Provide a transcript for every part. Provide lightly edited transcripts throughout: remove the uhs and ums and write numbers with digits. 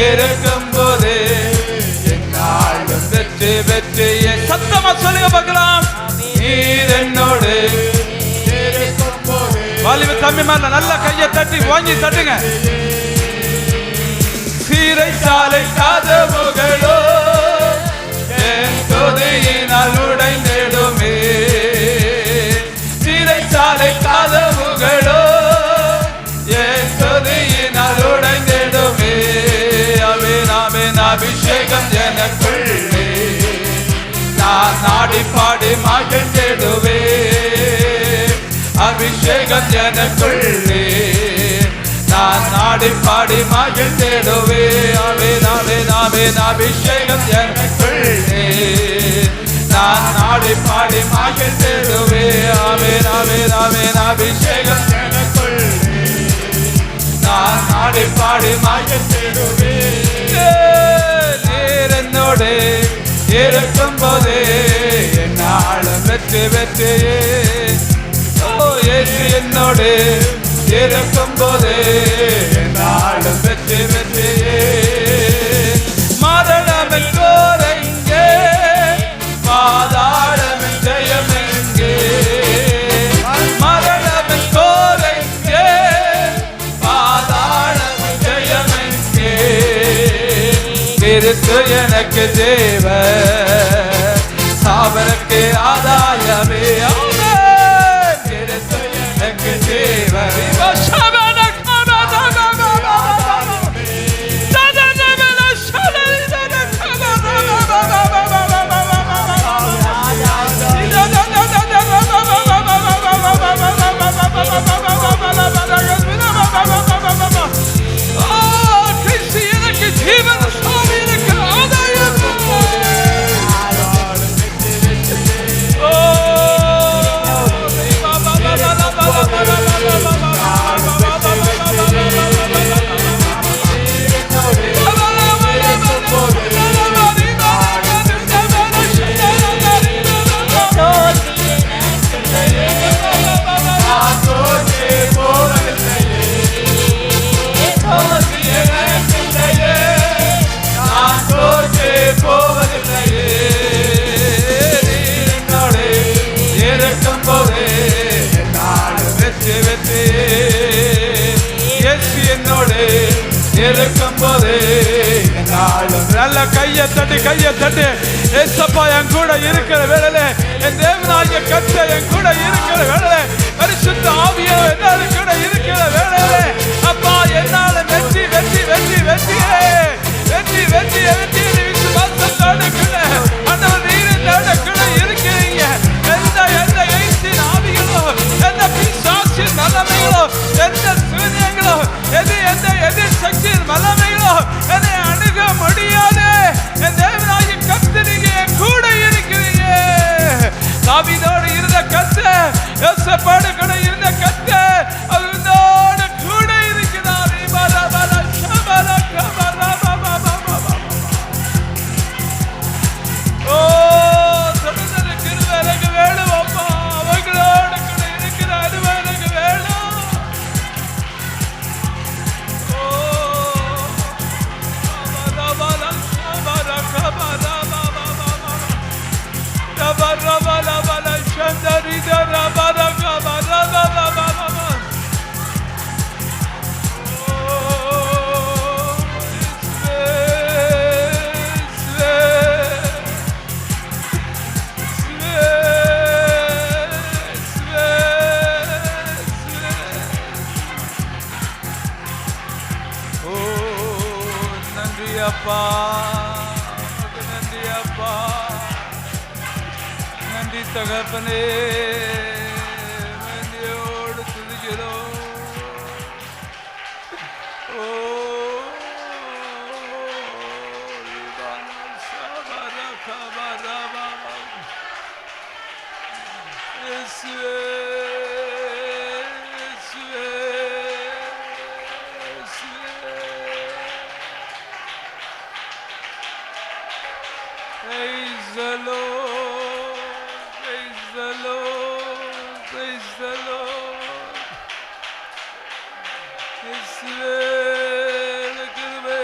இருக்கும் போதே என்னாலும் வெற்றி வெற்றியே. சத்தமா சொல்லுங்க பார்க்கலாம். நீர் என்னோடு இருக்கும் போதே. வாலிப தம்பி மேல நல்ல கையை தட்டி வாங்கி தட்டுங்க. சிறைச்சாலை கதவுகளோ என் துதியினால் உடைந்திடுமே. சிறைச்சாலை கதவுகளோ என் துதியினால் உடைந்திடுமே. ஆமென் ஆமென். அபிஷேகம் எனக்குள்ளே நான் நாடி பாடி மகிழ்ந்திடுவே. அபிஷேகம் எனக்குள்ளே நான் நாடி பாடி மகிழ்ந்திடுவே. ஆமென் ஆமென் ஆமென். அபிஷேகம் எனக்குள்ளே நான் நாடி பாடி மகிழ்ந்திடுவே. ஆமென் ஆமென் ஆமென். அபிஷேகம் எனக்குள்ளே நான் நாடி பாடி மகிழ்ந்திடுவே. நீர் என்னோடு இருக்கும் போதே என்னாலும் வெற்றி வெற்றியே. ஓ இயேசு என்னோடு இருக்கும் போதே என்னாலும் வெற்றி வெற்றியே. மரணம் எங்கே, பாதாளம் ஜெயம் எங்கே. மரணம் எங்கே, பாதாளம் ஜெயம் எங்கே. கிறிஸ்து எனக்கு தேவ, சாவனுக்கு ஆதாயமே. கிறிஸ்து எனக்கு தேவ. நல்ல கையை தட்டி கையை தட்டி. ஏசப்பா என் கூட இருக்கிற வேளையிலே, என் தேவனாகிய கர்த்தர் என் கூட இருக்கிற வேளையிலே, பரிசுத்த ஆவியானவர் என்னோடு கூட இருக்கிற வேளையிலே, அப்பா என்னால வெற்றி வெற்றி வெற்றி வெற்றியே வெற்றி வெற்றி வெற்றி விசுவாசத்தோடு கூட ஆண்டவர் நீர் என்னோடு கூட இருக்கிறீங்க. எந்த எந்த எய்த்தின் ஆவிகளோ, எந்த பிசாசின் வல்லமைகளோ, எந்த சூரியங்களோ, எந்த எதிர் சக்தியின் வல்லமைகளோ என்னை அணுக முடியாது. என் தேவனாகிய கர்த்தர் நீங்க கூட இருக்கிறீங்க. தாவீதோடு இருந்த கர்த்தர், யோசேப்போடு கூட இருந்த கர்த்தர் அவரோடு கூட இருக்கிறார். ஓ தொடர்ந்து கிருபை எனக்கு வேணும் அப்பா. அவங்களோடு கூட இருக்கிற அனுபவம் எனக்கு வேணும். நன்றி அப்பா, நன்றி அப்பா, நன்றி தகப்பனே. நன்றியோடு துதிக்கிறோம். ஓ Praise the Lord, praise the Lord, praise the Lord. Israel, கிருபை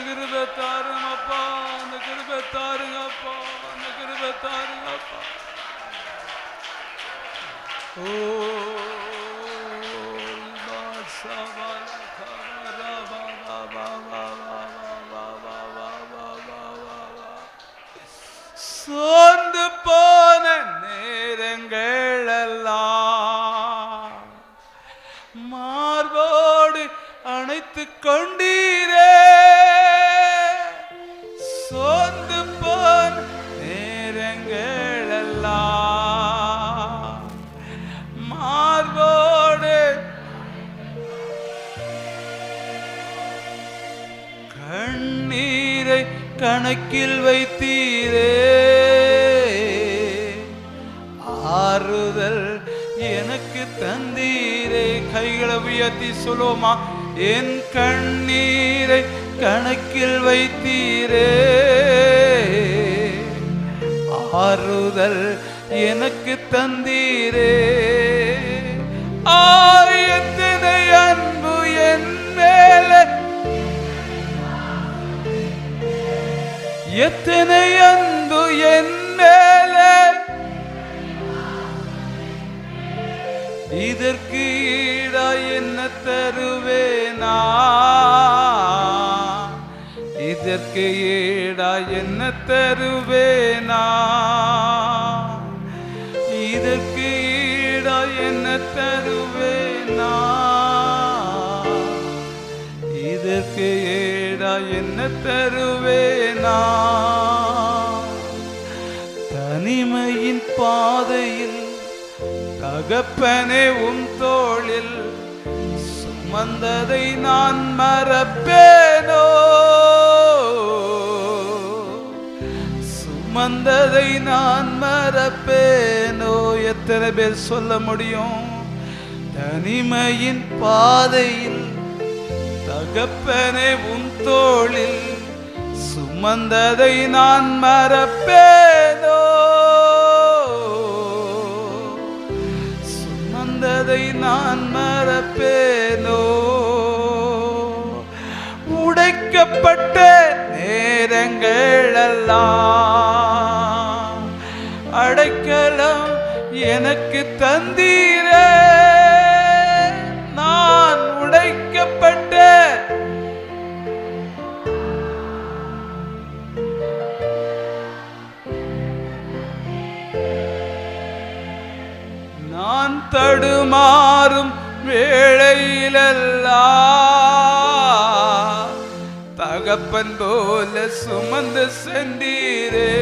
கிருபை தாருங்க அப்பா, அந்த கிருபை தாருங்க அப்பா, அந்த கிருபை தாருங்க அப்பா. ஓ சோர்ந்து போன நேரங்கள் எல்லாம் மார்போடு அணைத்து கொண்டீரே. சோர்ந்து போன நேரங்கள் எல்லாம் மார்போடு கண்ணீரை கணக்கில் வைத்தீரே. ஆறுதல் எனக்கு தந்தீரே. கைகளை உயர்த்தி சொல்லுவோமா? என் கண்ணீரை கணக்கில் வைத்தீரே. ஆறுதல் எனக்கு தந்தீரே. எத்தனை அன்பு என் மேலே, எத்தனை அன்பு என் மேலே, இதற்கு ஈடா என்ன தருவேனா, இதற்கு ஈடா என்ன தருவேனா, இதற்கு ஈடா என்ன தருவேனா, இதற்கு ஈடா என்ன தருவேனா. தனிமையின் பாதையில் தகப்பனே உம் தோளில் சுமந்ததை நான் மறப்பேனோ, சுமந்ததை நான் மறப்பேனோ. எத்தனை பேர் சொல்ல முடியும்? தனிமையின் பாதையில் தகப்பனே உம் தோளில் சுமந்ததை நான் மறப்பேனோ, சுமந்ததை நான் மறப்பேனோ. உடைக்கப்பட்ட நேரங்கள் எல்லாம் அடைக்கலம் எனக்கு தந்தீரே. நான் உடைக்கப்பட்ட நான் தடுமாறும் வேளையிலெல்லாம் தகப்பன் போல சுமந்து சென்றீரே.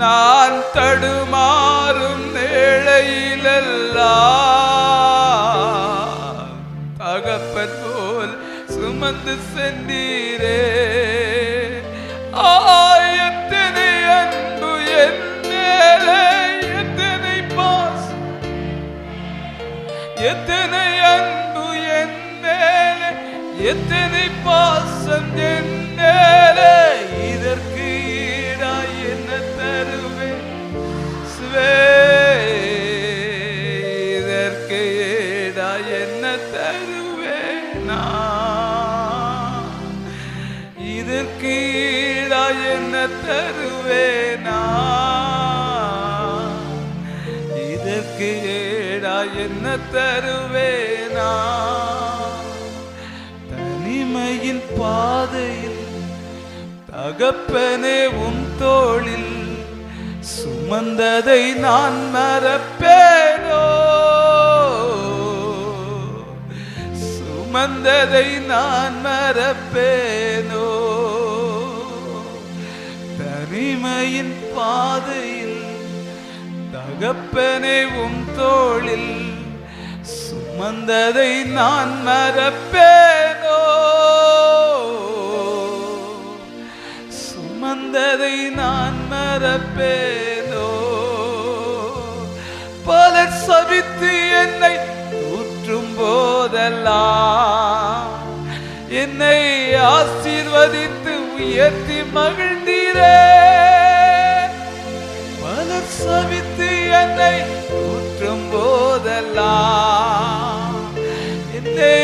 நான் தடுமாறும் வேளையிலெல்லாம் தகப்பன் போல் சுமந்து சென்றீரே. எத்தனை அன்பு என் மேலே, எத்தனை பாசம், எத்தனை அன்பு என் மேலே, எத்தனை பாசம் என் மேலே. இதற்கு ஈடா என்ன தருவேன் சுவே, இதற்கு ஈடா என்ன தருவேனா, இதற்கு ஈடா என்ன தருவேனா, இதற்கு ஈடா என்ன தருவேனா. தனிமையின் பாதையில் தகப்பனே உம் தோளில் சுமந்ததை நான் மறப்பேனோ, சுமந்ததை நான் மறப்பேனோ. தனிமையின் பாதையில் தகப்பனே உம் தோளில் சுமந்ததை நான் மறப்பேனோ, சுமந்ததை நான் மறப்பேனோ. பலர் சபித்து என்னை தூற்றும் போதெல்லாம் என்னை ஆசீர்வதித்து உயர்த்தி மகிழ்ந்தீரே. பலர் சபித்து என்னை தூற்றும் போதெல்லாம் என்னை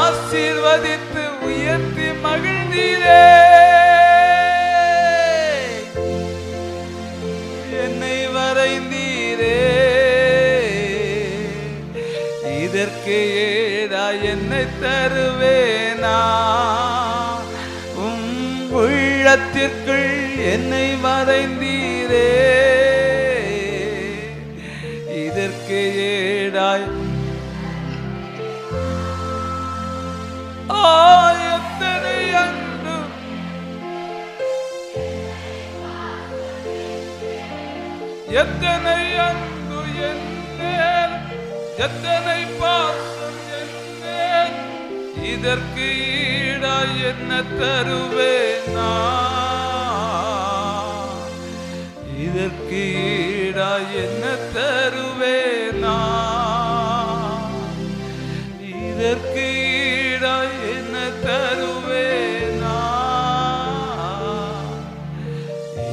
ஆசீர்வதித்து உயர்த்தி மகிழ் என்னை வரைந்தீரே, இதற்கு ஏடா என்னை தருவேனா? உள்ளத்திற்குள் என்னை வரைந்தீரே, இதற்கு ஏடாய் எத்தனை அன்பு, எத்தனை அன்பு என்னேன், எத்தனை பாசம் என்னேன், இதற்கு ஈடாய் என்ன தருவேனா? இதற்கு ஈடாய் என்ன தருவேனா? இதற்கு ஈடாய் என்ன தருவேனா?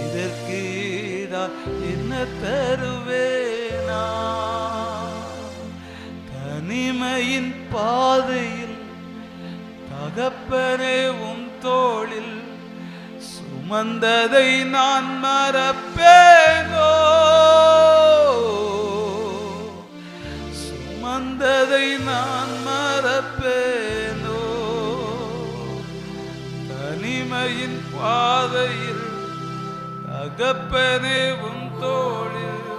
இதற்கு ஈடாய் என்ன தருவேனா? தனிமையின் பாதையில் தகப்பனே உம் தோளில் சுமந்ததை நான் மறப்பேனோ? சுமந்ததை நான் மறப்பேனோ? தனிமையின் பாதையில் தகப்பனே உம் தோளில்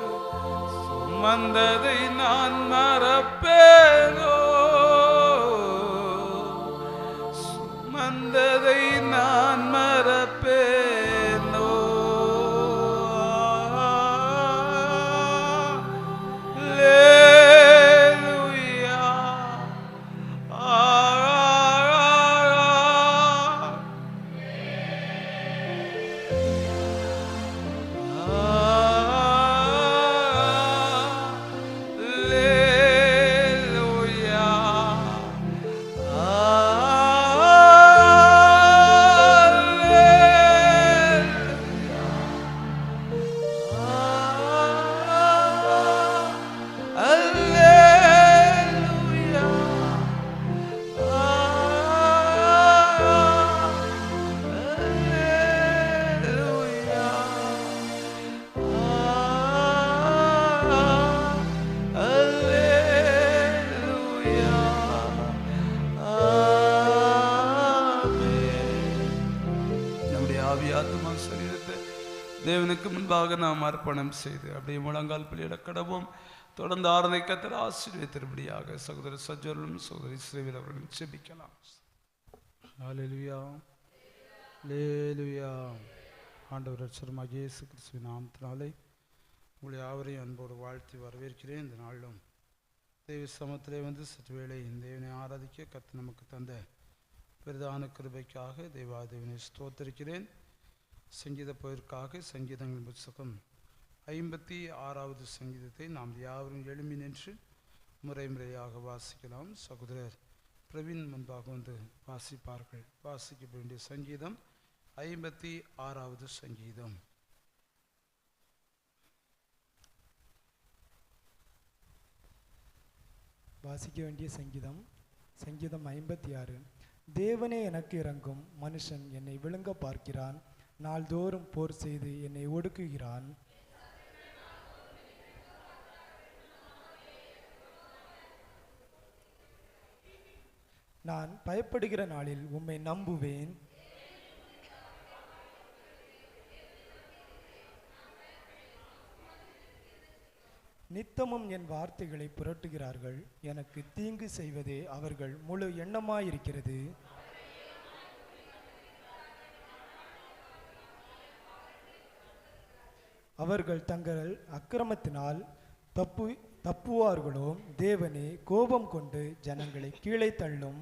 சுமந்ததை நான் மறப்பேனோ? சுமந்ததை நான் மறப்பேனோ? தேவனுக்கு முன்பாக நாம் அர்ப்பணம் செய்து அப்படியே முழங்கால் பிள்ளையிட கடவும். தொடர்ந்து ஆராதனை கர்த்தர் ஆசீர்வதித்தபடியாக சகோதரர் சஜ்ஜரும் சகோதரி ஸ்ரீவில் அவர்களும் ஜெபிக்கலாம். ஹல்லேலூயா, ஹல்லேலூயா. ஆண்டவர் ரட்சகருமாகிய இயேசு கிறிஸ்துவின் நாமத்தினாலே உங்களை யாவரையும் அன்போடு வாழ்த்தி வரவேற்கிறேன். இந்த நாளிலும் தேவ சமத்திலே வந்து சற்று வேளை தேவனை ஆராதிக்க கர்த்தர் நமக்கு தந்த பிரதான கிருபைக்காக தேவாதேவனை ஸ்தோத்திரிக்கிறேன். சங்கீத போயிருக்காக சங்கீதங்களின் புத்தகம் 56வது சங்கீதத்தை நாம் யாவரும் எழும்பி நின்று முறையாக வாசிக்கலாம். சகோதரர் பிரவீன் முன்பாக வந்து வாசிப்பார்கள். வாசிக்க வேண்டிய சங்கீதம் 56வது சங்கீதம். வாசிக்க வேண்டிய சங்கீதம் 56. தேவனே எனக்கு இறங்கும், மனுஷன் என்னை விழுங்க பார்க்கிறான், நாள்தோறும் போர் செய்து என்னை ஒடுக்குகிறான். நான் பயப்படுகிற நாளில் உம்மை நம்புவேன். நித்தமும் என் வார்த்தைகளை புரட்டுகிறார்கள், எனக்கு தீங்கு செய்வதே அவர்கள் முழு எண்ணமாயிருக்கிறது. அவர்கள் தங்கள் அக்கிரமத்தினால் தப்புவார்களோ? தேவனே கோபம் கொண்டு ஜனங்களை கீழே தள்ளும்.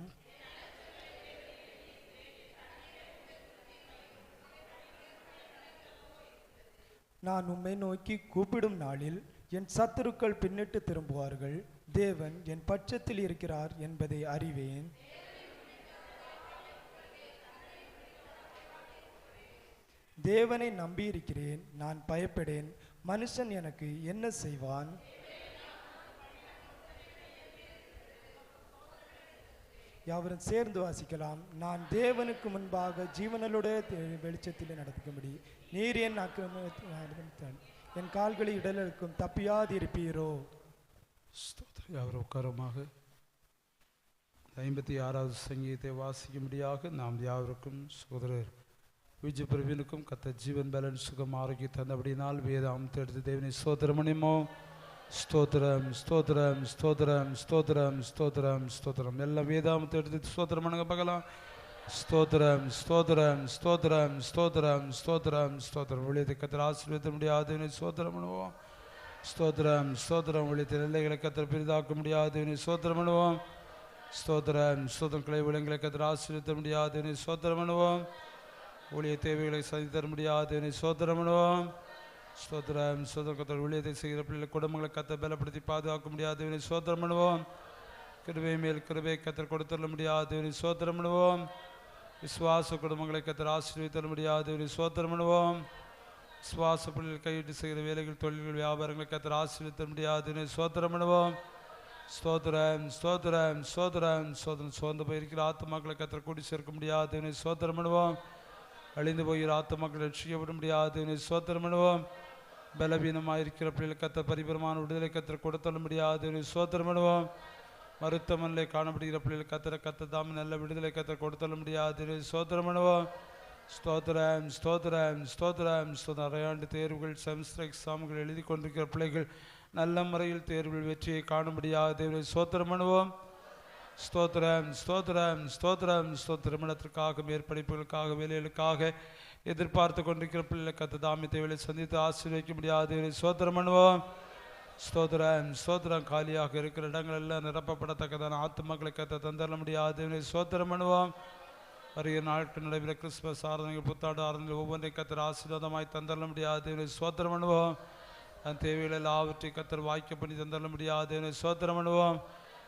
நான் உம்மை நோக்கி கூப்பிடும் நாளில் என் சத்துருக்கள் பின்னிட்டு திரும்புவார்கள். தேவன் என் பட்சத்தில் இருக்கிறார் என்பதை அறிவேன். தேவனை நம்பியிருக்கிறேன், நான் பயப்படேன். மனுஷன் எனக்கு என்ன செய்வான்? யாவரும் சேர்ந்து வாசிக்கலாம். நான் தேவனுக்கு முன்பாக ஜீவனலுடைய வெளிச்சத்தில் நடக்கும்படி நீர் என் என் கால்களை இடலுக்கும் தப்பியாதிருப்பீரோ. யாவரும் உட்காரமாக 56வது சங்கீதத்தை வாசிக்கும்படியாக நாம் யாவருக்கும் சகோதரர் விஜய் பிரவீனுக்கும் கத்த ஜீவன் பலன் சுகம் ஆரோக்கியம் தந்தபடினால் வேதாமத்தை எடுத்து தேவனை ஸ்தோத்திரமணிமோ. ஸ்தோத்திரம் ஸ்தோத்திரம் ஸ்தோத்திரம் ஸ்தோத்திரம் ஸ்தோத்திரம் ஸ்தோத்திரம் எல்லாம் வேதாமத்தை எடுத்து ஸ்தோத்திரம் பண்ணுங்க பார்க்கலாம். ஸ்தோத்திரம் ஸ்தோத்திரம் ஸ்தோத்திரம் ஸ்தோத்திரம் ஸ்தோத்திரம் ஸ்தோத்திரம் ஊழியத்தை கத்தர் ஆசீர்வதிக்க முடியாதவனை ஸ்தோத்திரம் பண்ணுவோம். ஸ்தோத்திரம் ஸ்தோத்திரம் ஊழியத்தை நிலைகளை கத்தர் பெரிதாக்க முடியாதவனை ஸ்தோத்திரம் பண்ணுவோம். ஸ்தோத்திரம் ஸ்தோத்திரம் கிளை விலங்குகளை கத்தர் ஆசீர்வதிக்க முடியாதவனை ஸ்தோத்திரம் பண்ணுவோம். ஊழிய தேவைகளை சந்தித்து தர முடியாதவனை ஸ்தோத்திரம் பண்ணுவோம். ஸ்தோத்திரம் ஸ்தோத்திரம் கத்தர் ஊழியத்தை செய்கிற பிள்ளை குடும்பங்களை கத்த பலப்படுத்தி பாதுகாக்க முடியாதவனை ஸ்தோத்திரம் பண்ணுவோம். கிருபை மேல் கிருபை கத்தர் கொடுத்தர முடியாதவனை ஸ்தோத்திரம் பண்ணுவோம். விசுவாச குடும்பங்களை கத்தர் ஆசீர்வதித்தர முடியாதவனை ஸ்தோத்திரம் பண்ணுவோம். விசுவாச பிள்ளைகள் கையிட்டு செய்கிற வேலைகள் தொழில்கள் வியாபாரங்களை கத்தர் ஆசீர்வதித்தர முடியாதவனை ஸ்தோத்திரம் பண்ணுவோம். ஸ்தோத்திரம் ஸ்தோத்திரம் ஸ்தோத்திரம் ஸ்தோத்திரம் சோர்ந்து போயிருக்கிற ஆத்துமாக்களை கத்தர் கூடி சேர்க்க முடியாதவனை ஸ்தோத்திரம் பண்ணுவோம். அழிந்து போகிற ஆத்துமாக்களை ரட்சிக்கப்பட முடியாதவனை ஸ்தோத்திரம் பண்ணுவோம். பலவீனமாக இருக்கிற பிள்ளைகள் கத்தர் பரிபூரமான விடுதலை கத்தர் கொடுத்தள்ள முடியாதவனை ஸ்தோத்திரம் பண்ணுவோம். மருத்துவமனையில் காணப்படுகிற பிள்ளைகள் கத்த தாம் நல்ல விடுதலை கத்தர் கொடுத்தள்ள முடியாதவனை ஸ்தோத்திரம் பண்ணுவோம். ஸ்தோத்திரம் ஸ்தோத்திரம் ஸ்தோத்திரம் ஸ்தோத்திரம் அரையாண்டு தேர்வுகள் செமஸ்டர் எக்ஸாம்கள் எழுதி கொண்டிருக்கிற பிள்ளைகள் நல்ல முறையில் தேர்வில் வெற்றியை காண முடியாதவனை ஸ்தோத்திரம் பண்ணுவோம். ஸ்தோத்திரம் ஸ்தோத்திரம் ஸ்தோத்திரம் திருமணத்திற்காக மேற்படிப்புகளுக்காக வேலைகளுக்காக எதிர்பார்த்து கொண்டிருக்கிற பிள்ளைகளை கத்த தாமி தேவையை சந்தித்து ஆசீர்வதிக்க முடியாதவனை ஸ்தோத்திரம் பண்ணுவோம். ஸ்தோத்திரம் ஸ்தோத்திரம் காலியாக இருக்கிற இடங்கள் எல்லாம் நிரப்பப்படத்தக்கதான ஆத்துமக்களை கத்த தந்தர முடியாதவனை ஸ்தோத்திரம் பண்ணுவோம். வருகிற நாட்கள் நடைபெற கிறிஸ்துமஸ் ஆராதனைகள் புத்தாண்டு ஆராதனைகள் ஒவ்வொன்றை கத்தர் ஆசீர்வாதமாய் தந்தர முடியாதவனை ஸ்தோத்திரம் பண்ணுவோம். அந்த தேவைகள் எல்லாவற்றை கத்தர் வாய்க்க பண்ணி தந்தர முடியாதவனை ஸ்தோத்திரம் பண்ணுவோம்.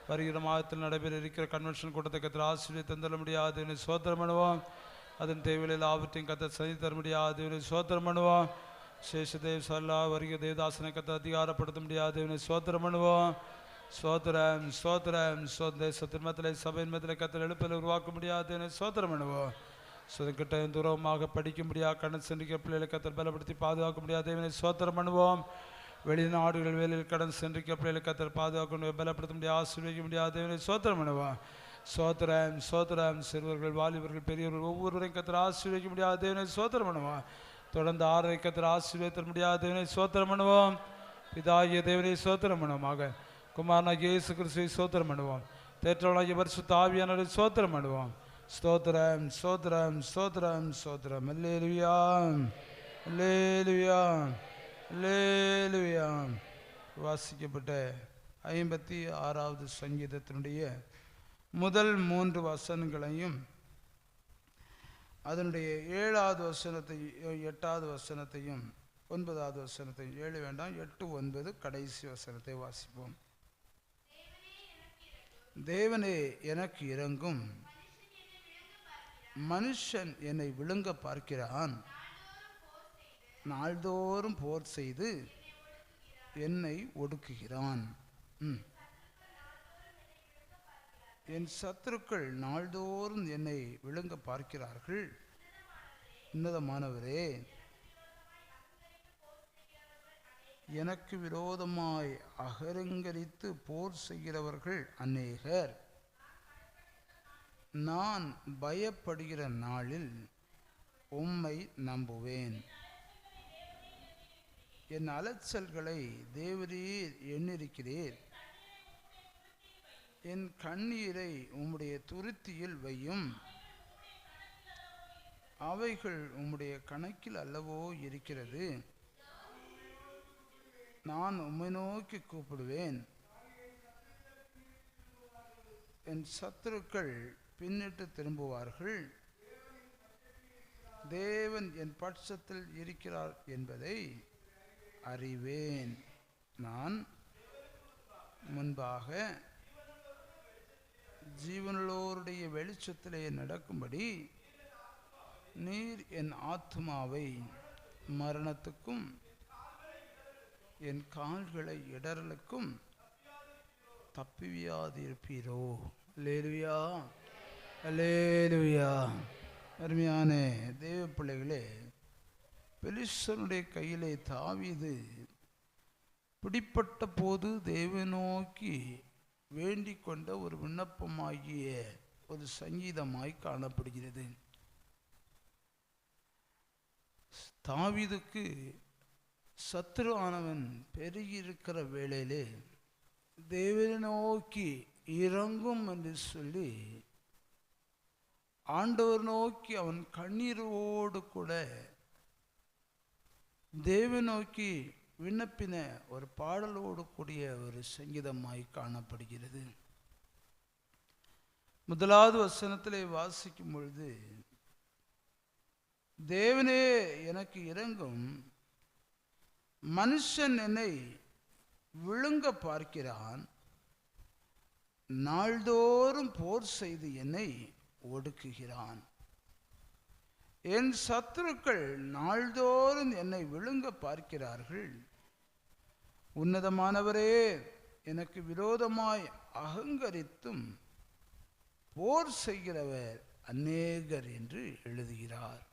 வருகிற மாதத்தில் நடைபெற இருக்கிற கன்வென்ஷன் கூட்டத்தை கத்தர் ஆசீர்வாதம் தந்தர முடியாதவனை ஸ்தோத்திரம் பண்ணுவோம். அதன் தேவைகள் எல்லாவற்றையும் கத்தர் சதி தர முடியாதவனை ஸ்தோத்திரம் பண்ணுவோம். சேஷதேவ் சல்லா வருகிற தேவதாசனை கத்தர் அதிகாரப்படுத்த முடியாதவனை ஸ்தோத்திரம் பண்ணுவோம். ஸ்தோத்திரம் ஸ்தோத்திரம் தேசத்தின் மத்தியில் சபையின் மத்தியில் கத்தர் எழுப்பில் உருவாக்க முடியாதவனை ஸ்தோத்திரம் பண்ணுவோம். கிட்ட தூரமாக படிக்க முடியாது கடன் சென்றிருக்கிற பிள்ளைகளை கத்தர் பலப்படுத்தி பாதுகாக்க முடியாதவனை ஸ்தோத்திரம் பண்ணுவோம். வெளிநாடுகள் வேலையில் கடன் சென்றிருக்கிற பிள்ளைகளை கத்தர் பாதுகாக்க பலப்படுத்த முடியாது ஆசீர்வதிக்க முடியாதவனை ஸ்தோத்திரம் பண்ணுவோம். ஸ்தோத்திரம் ஸ்தோத்திரம் சிறுவர்கள் வாலிபர்கள் பெரியவர்கள் ஒவ்வொருவரையும் கத்தர் ஆசீர்வதிக்க முடியாதவனை ஸ்தோத்திரம் பண்ணுவோம். தொடர்ந்து ஆறரை கத்தர் ஆசீர்வதிக்க முடியாதவனை ஸ்தோத்திரம் பண்ணுவோம். பிதாகிய தேவனை ஸ்தோத்திரம் பண்ணுவோமாக. குமாரனாகிய இயேசு கிறிஸ்துவை ஸ்தோத்திரம் பண்ணுவோம். தேற்றவனாகிய பரிசுத்த ஆவியானவரை ஸ்தோத்திரம் பண்ணுவோம். ஸ்தோத்திரம் ஸ்தோத்திரம் ஸ்தோத்திரம் ஸ்தோத்திரம் அல்லேலூயா அல்லேலூயா அல்லேலூயா. வாசிக்கப்பட்ட 56வது சங்கீதத்தினுடைய முதல் 3 வசனங்களையும் அதனுடைய 7வது வசனத்தையும் 8வது வசனத்தையும் 9வது வசனத்தையும் 7 வேண்டாம் 8 9 கடைசி வசனத்தை வாசிப்போம். தேவனே எனக்கு இரங்கும், மனுஷன் என்னை விழுங்க பார்க்கிறான். நாள்தோறும் போர் செய்து என்னை ஒடுக்குகிறான். என் சத்துருக்கள் நாள்தோறும் என்னை விழுங்க பார்க்கிறார்கள். உன்னதமானவரே, எனக்கு விரோதமாய் அகங்கரித்து போர் செய்கிறவர்கள் அநேகர். நான் பயப்படுகிற நாளில் உம்மை நம்புவேன். என் அலைச்சல்களை தேவரீர் எண்ணிருக்கிறீர். என் கண்ணீரை உம்முடைய துருத்தியில் வையும். அவைகள் உம்முடைய கணக்கில் அல்லவோ இருக்கிறது. நான் உம்மை நோக்கி கூப்பிடுவேன். என் சத்துருக்கள் பின்னிட்டு திரும்புவார்கள். தேவன் என் பட்சத்தில் இருக்கிறார் என்பதை அறிவேன். நான் முன்பாக ஜீவனுள்ளோருடைய வெளிச்சத்திலே நடக்கும்படி நீர் என் ஆத்துமாவை மரணத்துக்கும் என் கால்களை இடறலுக்கும் தப்பிவியாதிருப்பீரோ. அல்லேலூயா. அல்லேலூயா. அருமையான தேவ பிள்ளைகளே, பெலிஸ்தருடைய கையிலே தாவீது பிடிப்பட்ட போது தேவனை நோக்கி வேண்டிக் கொண்ட ஒரு விண்ணப்பமாகிய ஒரு சங்கீதமாய் காணப்படுகிறது. தாவீதுக்கு சத்துருவானவன் பெருகி இருக்கிற வேளையிலே தேவனை நோக்கி இறங்கும் என்று சொல்லி ஆண்டவர் நோக்கி அவன் கண்ணீரோடு கூட தேவனை நோக்கி விண்ணப்பின ஒரு பாடலோடு கூடிய ஒரு சங்கீதமாய் காணப்படுகிறது. முதலாவது வசனத்திலே வாசிக்கும் பொழுது, தேவனே எனக்கு இறங்கும், மனுஷன் என்னை விழுங்க பார்க்கிறான், நாள்தோறும் போர் செய்து என்னை ஒடுக்குகிறான். என் சத்துருக்கள் நாள்தோறும் என்னை விழுங்க பார்க்கிறார்கள். உன்னதமானவரே, எனக்கு விரோதமாய் அகங்கரித்தும் போர் செய்கிறவர் அநேகர் என்று எழுதுகிறார்.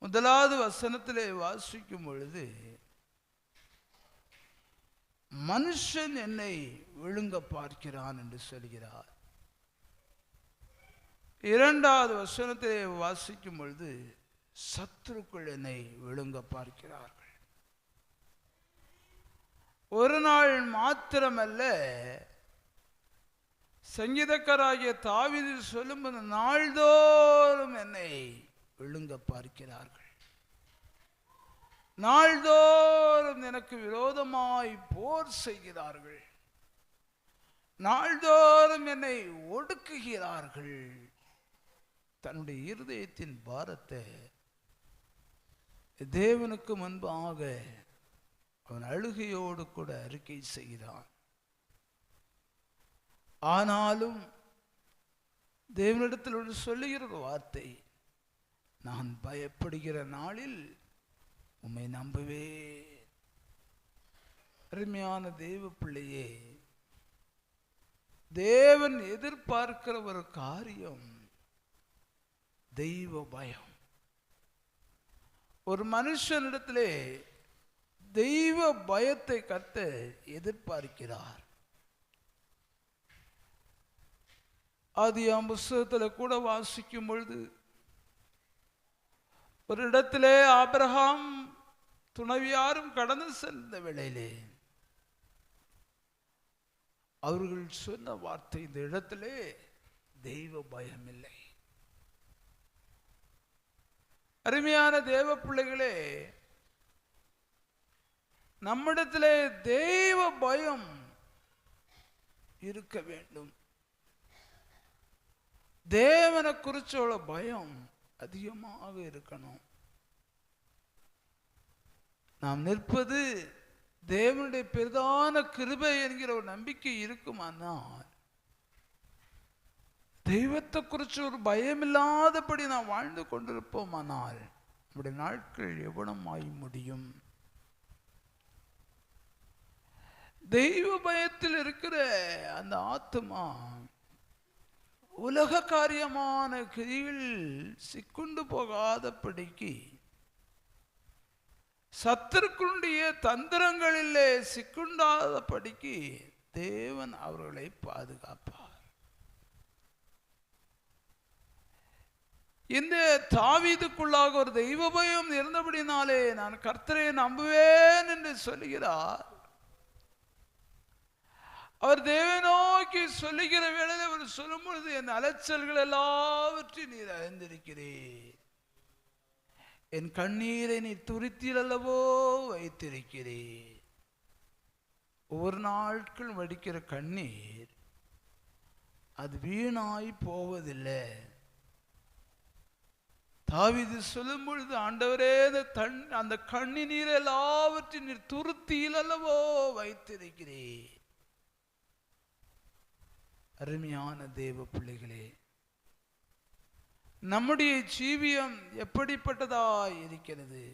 முதலாவது வசனத்திலே வாசிக்கும் பொழுது, மனுஷன் என்னை விழுங்க பார்க்கிறான் என்று சொல்கிறார். இரண்டாவது வசனத்தை வாசிக்கும் பொழுது, சத்துருக்கள் என்னை விழுங்க பார்க்கிறார்கள். ஒரு நாள் மாத்திரமல்ல, சங்கீதக்காரராகிய தாவீது சொல்லும்போது நாள்தோறும் என்னை விழுங்க பார்க்கிறார்கள், நாள்தோறும் எனக்கு விரோதமாய் போர் செய்கிறார்கள், நாள்தோறும் என்னை ஒடுக்குகிறார்கள். தன்னுடைய இருதயத்தின் பாரத்தை தேவனுக்கு முன்பாக அவன் அழுகையோடு கூட அறிக்கை செய்கிறான். ஆனாலும் தேவனிடத்தில் ஒன்று சொல்லுகிற ஒரு வார்த்தை, நான் பயப்படுகிற நாளில் உம்மை நம்பவே. அருமையான தேவ பிள்ளையே, தேவன் எதிர்பார்க்கிற ஒரு காரியம் தெய்வ பயம். ஒரு மனுஷனிடத்திலே தெய்வ பயத்தை கர்த்தர் எதிர்பார்க்கிறார். ஆதியாகம புத்தகத்தில் கூட வாசிக்கும் பொழுது, ஒரு இடத்திலே ஆபிரகாம் துணைவியாரும் கடந்து சென்ற வேளையிலே அவர்கள் சொன்ன வார்த்தை, இந்த இடத்திலே தெய்வ பயம் இல்லை. அருமையான தேவ பிள்ளைகளே, நம்மிடத்திலே தெய்வ பயம் இருக்க வேண்டும். தேவனை குறிச்சோட பயம் அதிகமாக இருக்கணும். நாம் நிற்பது தேவனுடைய பிரதான கிருபை என்கிற ஒரு நம்பிக்கை இருக்குமானால், தெய்வத்தை குறித்து ஒரு பயமில்லாதபடி நாம் வாழ்ந்து கொண்டிருப்போமானால் நம்முடைய நாட்கள் எவ்வளமாய் முடியும்? தெய்வ பயத்தில் இருக்கிற அந்த ஆத்மா உலக காரியமான கிரியில் சிக்குண்டு போகாதபடிக்கு, சத்துருக்களுடைய தந்திரங்களிலே சிக்குண்டாதபடிக்கு தேவன் அவர்களை பாதுகாப்பார். இந்த தாவீதுக்குள்ளாக ஒரு தெய்வ பயம் இருந்தபடினாலே நான் கர்த்தரை நம்புவேன் என்று சொல்லுகிறார். அவர் தேவனை நோக்கி சொல்லுகிற வேளையில் அவர் சொல்லும் பொழுது, என் அலைச்சல்கள் எல்லாவற்றையும் நீர் அறிந்திருக்கிறீர், என் கண்ணீரை நீ துருத்தியில் அல்லவோ வைத்திருக்கிறீர். ஒவ்வொரு நாட்கள் வடிக்கிற கண்ணீர் அது வீணாய் போவதில்லை. தாவீது சொல்லும் பொழுது, ஆண்டவரே, அந்த கண்ணீர் எல்லாவற்றையும் நீர் துருத்தியில் அல்லவோ வைத்திருக்கிறீர். அருமையான தேவ பிள்ளைகளே, நம்முடைய ஜீவியம் எப்படிப்பட்டதாய் இருக்கிறது?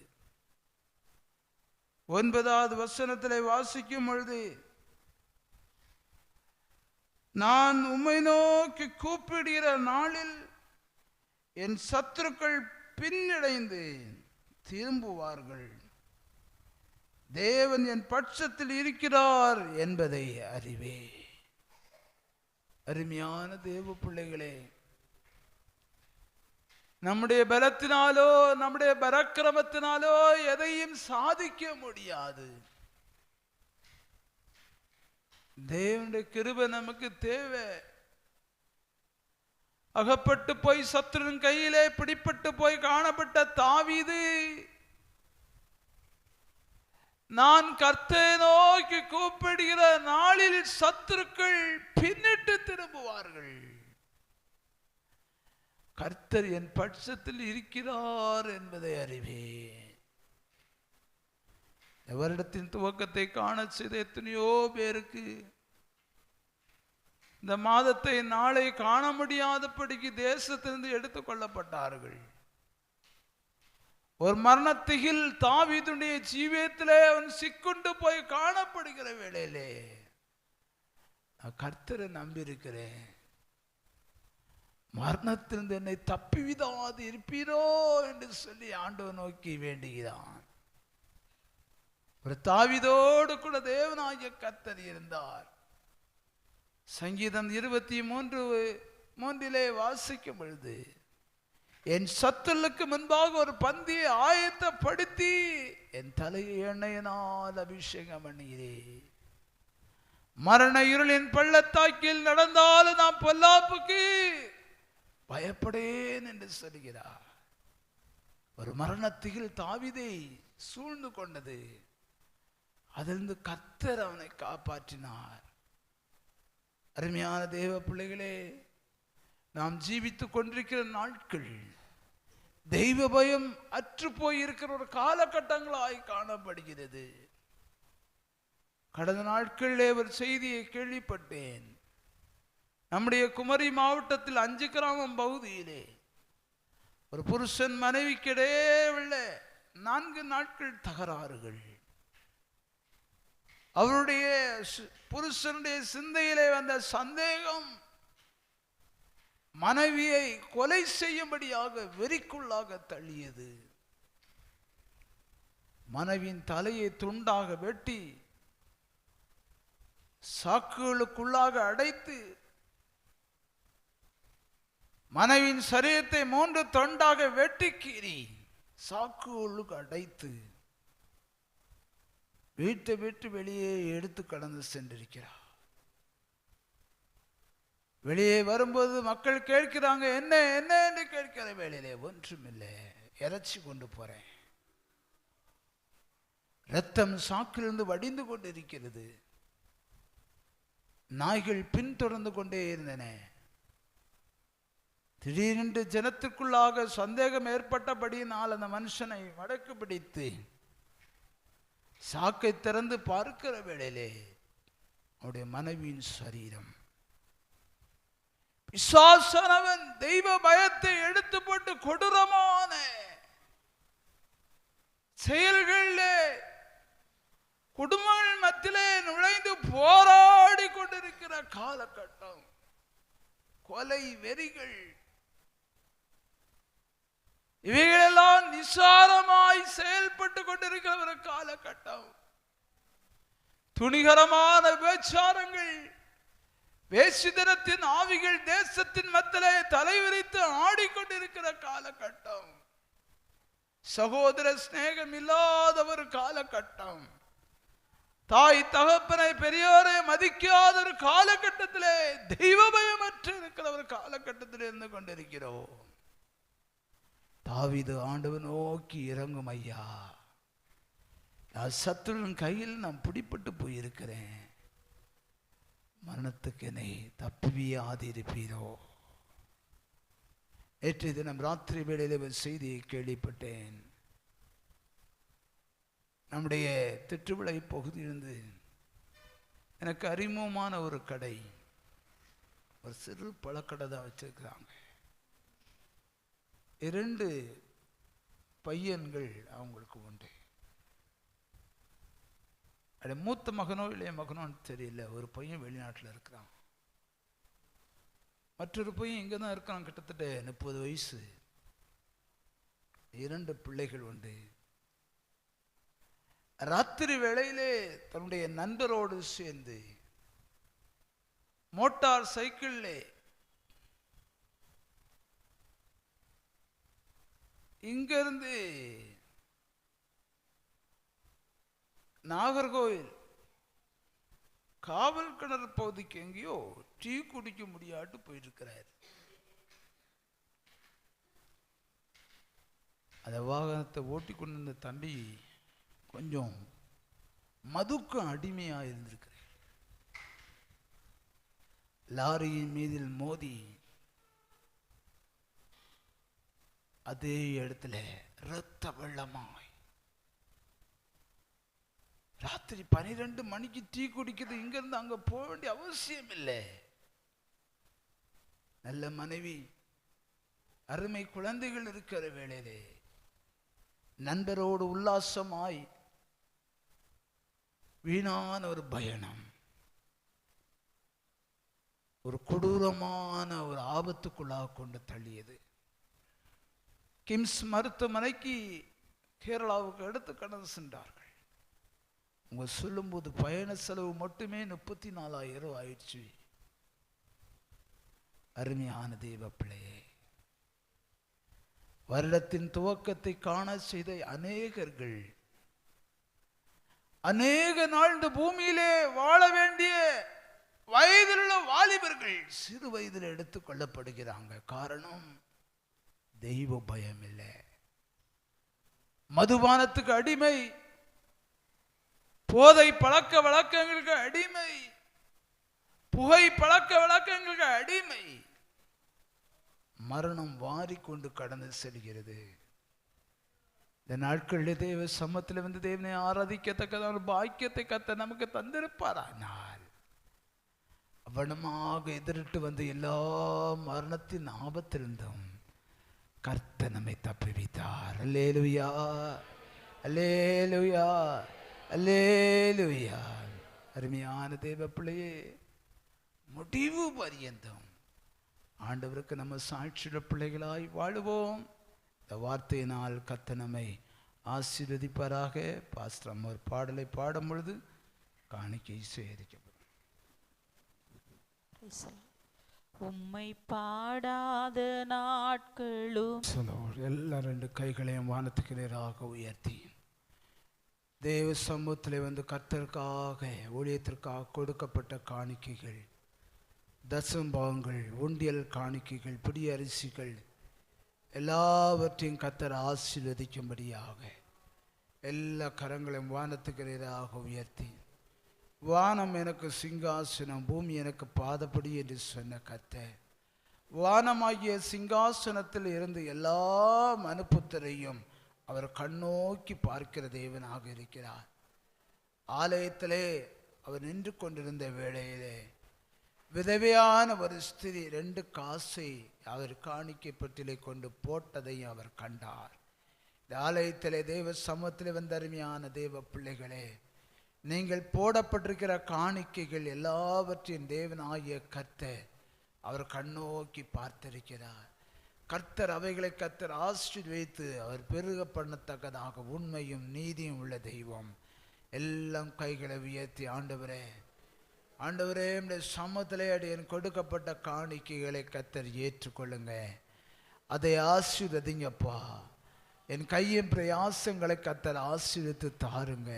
9வது வசனத்திலே வாசிக்கும் பொழுது, நான் உம்மை நோக்கி கூப்பிடுகிற நாளில் என் சத்துருக்கள் பின்னடைந்து திரும்புவார்கள். தேவன் என் பட்சத்தில் இருக்கிறார் என்பதை அறிவே. அருமையான தேவ பிள்ளைகளே, நம்முடைய பலத்தினாலோ நம்முடைய பராக்கிரமத்தினாலோ எதையும் சாதிக்க முடியாது. தேவனுடைய கிருபை நமக்கு தேவை. அகப்பட்டு போய் சத்துருவின் கையிலே பிடிப்பட்டு போய் காணப்பட்ட தாவீது, நான் கர்த்தரை நோக்கி கூப்பிடுகிற நாளில் சத்துருக்கள் பின்னிட்டு திரும்புவார்கள். கர்த்தர் என் பட்சத்தில் இருக்கிறார் என்பதை அறிவேன். வருடத்தின் துவக்கத்தை காண செய்த எத்தனையோ பேருக்கு இந்த மாதத்தை நாளை காண முடியாதபடிக்கு தேசத்திலிருந்து எடுத்துக் கொள்ளப்பட்டார்கள். ஒரு மரணத்திகில் தாவீதுடைய ஜீவியத்திலே அவன் சிக்குண்டு போய் காணப்படுகிற வேளையிலே நான் கர்த்தரை நம்பியிருக்கிறேன். மரணத்திலிருந்து என்னை தப்பிவிடாது இருப்பீரோ என்று சொல்லி ஆண்டவர் நோக்கி வேண்டுகிறான். ஒரு தாவீதோடு கூட தேவனாகிய கர்த்தர் இருந்தார். சங்கீதம் 23:3 வாசிக்கும் பொழுது, என் சத்துருவுக்கு முன்பாக ஒரு பந்தியை ஆயத்தப்படுத்தி என் தலையை எண்ணெயினால் அபிஷேகம் பண்ணீரே. மரண இருளின் பள்ளத்தாக்கில் நடந்தாலும் நாம் பொல்லாப்புக்கு பயப்படேன் என்று சொல்கிறார். ஒரு மரணத்திகில் தாவீதை சூழ்ந்து கொண்டது. அதிலிருந்து கர்த்தர் அவனை காப்பாற்றினார். அருமையான தேவ பிள்ளைகளே, நாம் ஜீவித்துக் கொண்டிருக்கிற நாட்கள் தெய்வ பயம் அற்று போயிருக்கிற ஒரு காலகட்டங்களாய் காணப்படுகிறது. கடந்த நாட்களிலே ஒரு செய்தியை கேள்விப்பட்டேன். நம்முடைய குமரி மாவட்டத்தில் 5 கிராமம் பகுதியிலே ஒரு புருஷன் மனைவிக்கிடையே உள்ள 4 நாட்கள் தகராறுகள். அவருடைய புருஷனுடைய சிந்தையிலே வந்த சந்தேகம் மனைவியை கொலை செய்யும்படியாக வெறிக்குள்ளாக தள்ளியது. மனைவியின் தலையை துண்டாக வெட்டி சாக்குகளுக்குள்ளாக அடைத்து மனைவியின் சரீரத்தை 3 தொண்டாக வெட்டி கீறி சாக்குகளுக்கு அடைத்து வீட்டை விட்டு வெளியே எடுத்து கடந்து சென்றிருக்கிறார். வெளியே வரும்போது மக்கள் கேட்கிறாங்க, என்ன என்ன என்று கேட்கிற வேளையிலே ஒன்றுமில்லை, இறைச்சி கொண்டு போறேன். ரத்தம் சாக்கிலிருந்து வடிந்து கொண்டிருக்கிறது. நாய்கள் பின்தொடர்ந்து கொண்டே இருந்தன. திடீரென்று ஜனத்திற்குள்ளாக சந்தேகம் ஏற்பட்டபடியினால் அந்த மனுஷனை வடக்கு பிடித்து சாக்கை திறந்து பார்க்கிற வேளையிலே அவருடைய மனைவியின் சரீரம். பிசாசானவன் தெய்வ பயத்தை எடுத்து போட்டு கொடூரமான செயல்களிலே குடும்பங்கள் மத்தியிலே நுழைந்து போராடி கொண்டிருக்கிற காலகட்டம். கொலை வெறிகள் இவைகளெல்லாம் நிசாரமாய் செயல்பட்டு கொண்டிருக்கிற ஒரு காலகட்டம். துணிகரமான விபச்சாரங்கள், வேசித்தனத்தின் ஆவிகள் தேசத்தின் மத்தியிலே தலைவிரித்து ஆடிக்கொண்டிருக்கிற காலகட்டம். சகோதர சிநேகம் இல்லாத ஒரு காலகட்டம். தாய் தகப்பனை பெரியோரை மதிக்காத ஒரு காலகட்டத்திலே, தெய்வ பயமற்று இருக்கிற ஒரு காலகட்டத்தில் இருந்து கொண்டிருக்கிறோம். தாவீது ஆண்டவர் நோக்கி இறங்கும், ஐயா, நான் சத்துருவின் கையில் நான் பிடிப்பட்டு போயிருக்கிறேன், மரணத்துக்கு என்னை தப்புவியாதிருப்பீரோ. நேற்றைய தினம் ராத்திரி வேளையில் ஒரு செய்தியை கேள்விப்பட்டேன். நம்முடைய திட்டுவிளை பகுதியிலிருந்து எனக்கு அறிமுகமான ஒரு கடை, ஒரு சிறு பழக்கடை தான் வச்சிருக்கிறாங்க. 2 பையன்கள் அவங்களுக்கு உண்டு. அது மூத்த மகனோ இளைய மகனோன்னு தெரியல. ஒரு பையன் வெளிநாட்டில் இருக்கிறான், மற்றொரு பையன் இங்கே தான் இருக்கான், கிட்டத்தட்ட 30 வயசு, 2 பிள்ளைகள் உண்டு. ராத்திரி வேளையிலே தன்னுடைய நண்பரோடு சேர்ந்து மோட்டார் சைக்கிளிலே இங்கிருந்து நாகர்கோவில் காவல் கிணறு பகுதிக்கு எங்கேயோ டீ குடிக்க முடியாட்டு போயிருக்கிறார். அந்த வாகனத்தை ஓட்டி கொண்டு இருந்த தம்பி கொஞ்சம் மதுக்கு அடிமையாக இருந்திருக்கிறார். லாரியின் மீதில் மோதி அதே இடத்துல இரத்த வெள்ளமாய் ராத்திரி 12 மணிக்கு டீ குடிக்கிறது, இங்கிருந்து அங்க போக வேண்டிய அவசியம் இல்லை. நல்ல மனைவி, அருமை குழந்தைகள் இருக்கிற வேளையிலே நண்பரோடு உல்லாசமாய் வீணான ஒரு பயணம், ஒரு கொடூரமான ஒரு ஆபத்துக்குள்ளாக கொண்டு தள்ளியது. கிம்ஸ் மருத்துவமனைக்கு கேரளாவுக்கு எடுத்து கடந்து சென்றார்கள். உங்க சொல்லும்போது பயண செலவு மட்டுமே 34,000 ஆயிடுச்சு. அருமையான தேவ பிள்ளையே, வருடத்தின் துவக்கத்தை காண செய்த அநேகர்கள், அநேக நாள் இந்த பூமியிலே வாழ வேண்டிய வயதிலுள்ள வாலிபர்கள் சிறு வயதில் எடுத்துக் கொள்ளப்படுகிறாங்க. காரணம், தெய்வ பயம் இல்லை. மதுபானத்துக்கு அடிமை, போதை பழக்க வழக்கங்களுக்கு அடிமை, புகை பழக்க வழக்கங்களுக்கு அடிமை. மரணம் வாரிக்கொண்டு கடந்து செல்கிறது. இந்த நாட்களில் தேவ சமத்தில் வந்து தேவனை ஆராதிக்கத்தக்கதான பாக்கியத்தை கர்த்தர் நமக்கு தந்திருப்பாரானால், அவனமாக எதிரிட்டு வந்து எல்லா மரணத்தின் ஆபத்திலிருந்தும் கர்த்தர் நம்மை தப்புவித்தார். அல்லேலூயா, அல்லேலூயா, அல்லேலூயா. அருமையான தேவ பிள்ளையே, முடிவு பரியந்தம் ஆண்டவருக்கு நம்ம சாட்சியுள்ள பிள்ளைகளாய் வாழுவோம். இந்த வார்த்தையினால் கர்த்தர் நம்மை ஆசீர்வதிப்பாராக. பாஸ்டர் ஒரு பாடலை பாடும் பொழுது காணிக்கை சேகரிக்கப்படும். உம்மை பாடாத நாட்களும் எல்லா 2 கைகளையும் வானத்துக்கு நேராக உயர்த்தி தேவ சமூகத்தில் வந்து கர்த்தருக்காக ஊழியத்திற்காக கொடுக்கப்பட்ட காணிக்கைகள், தசம்பாவங்கள், உண்டியல் காணிக்கைகள், பிடி அரிசிகள் எல்லாவற்றையும் கர்த்தர் ஆசீர்வதிக்கும்படியாக எல்லா கரங்களையும் வானத்துக்கு நேராக உயர்த்தி, வானம் எனக்கு சிங்காசனம், பூமி எனக்கு பாதப்படி என்று சொன்ன கர்த்தர், வானமாகிய சிங்காசனத்தில் இருந்து எல்லா மனுப்புத்தரையும் அவர் கண்ணோக்கி பார்க்கிற தேவனாக இருக்கிறார். ஆலயத்திலே அவர் நின்று கொண்டிருந்த வேளையிலே விதவையான ஒரு ஸ்திரீ 2 காசை அவர் காணிக்கை பெட்டிலை கொண்டு போட்டதையும் அவர் கண்டார். இந்த ஆலயத்திலே தேவ சமூகத்திலே வந்த அருமையான தேவ பிள்ளைகளே, நீங்கள் போடப்பட்டிருக்கிற காணிக்கைகள் எல்லாவற்றையும் தேவனாகிய கர்த்தர் அவர் கண்ணோக்கி பார்த்திருக்கிறார். கர்த்தர் அவைகளை கர்த்தர் ஆசீர்வதித்து அவர் பெருக பண்ணத்தக்கதாக உண்மையும் நீதியும் உள்ள தெய்வம். எல்லாம் கைகளை உயர்த்தி, ஆண்டவரே, ஆண்டவரே, என்னுடைய சமூகத்திலே அடியேன் கொடுக்கப்பட்ட காணிக்கைகளை கர்த்தர் ஏற்றுக்கொள்ளுங்க, அதை ஆசீர்வதிங்கப்பா. என் கையின் பிரயாசங்களை கர்த்தர் ஆசீர்வதித்து தாருங்க.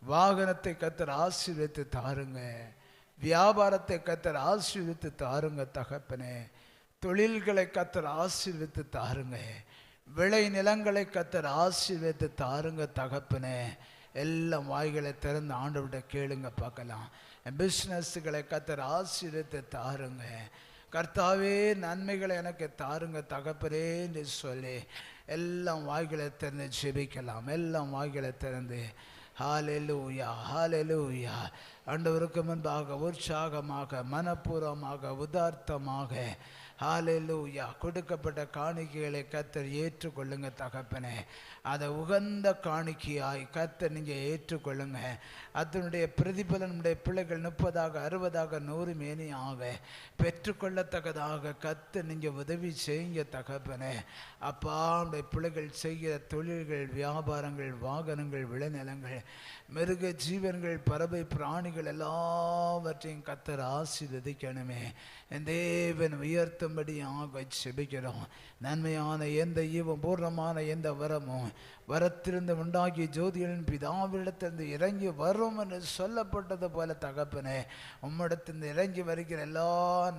வாகனத்தை கர்த்தர் ஆசீர்வதித்து தாருங்க. வியாபாரத்தை கர்த்தர் ஆசீர்வதித்து தாருங்க தகப்பனே. தொழில்களை கர்த்தர் ஆசீர்வதித்து தாருங்க. விளை நிலங்களை கர்த்தர் ஆசீர்வதித்து தாருங்க தகப்பனே. எல்லாம் வாய்களை திறந்து ஆண்டவர்கிட்ட கேளுங்க பார்க்கலாம். பிஸ்னஸ்களை கர்த்தர் ஆசீர்வதித்து தாருங்க. கர்த்தாவே, நன்மைகளை எனக்கு தாருங்க தகப்பனே என்று சொல்லி எல்லாம் வாய்களை திறந்து ஜெபிக்கலாம். எல்லாம் வாய்களை திறந்து ஹல்லேலூயா, ஹல்லேலூயா. ஆண்டவருக்கு முன்பாக உற்சாகமாக, மனப்பூர்வமாக, உதார்த்தமாக ஹல்லேலூயா. கொடுக்கப்பட்ட காணிக்கைகளை கர்த்தர் ஏற்றுக்கொள்ளுங்க தகப்பனே. அதை உகந்த காணிக்கையாய் கர்த்தர் நீங்கள் ஏற்றுக்கொள்ளுங்க. அதனுடைய பிரதிபலன் நம்முடைய பிள்ளைகள் 30 60 100 மேனியாக பெற்றுக்கொள்ளத்தக்கதாக கர்த்தர் நீங்கள் உதவி செய்யுங்க தகப்பனே. அப்பா, நம்முடைய பிள்ளைகள் செய்கிற தொழில்கள், வியாபாரங்கள், வாகனங்கள், விளைநிலங்கள், மிருக ஜீவன்கள், பறவை பிராணிகள் எல்லாவற்றையும் கர்த்தர் ஆசீர்வதிக்கணுமே. என் தேவன் உயர்த்தும்படியாக செபிக்கிறோம். நன்மையான எந்த ஈவும் பூர்ணமான எந்த வரமும் வரத்திலிருந்து உண்டாகிய ஜோதிகளின் பிதாவிடத்திலிருந்து இறங்கி வரும் என்று சொல்லப்பட்டது போல தகப்பனே, உம்மிடத்திலிருந்து இறங்கி வருகிற எல்லா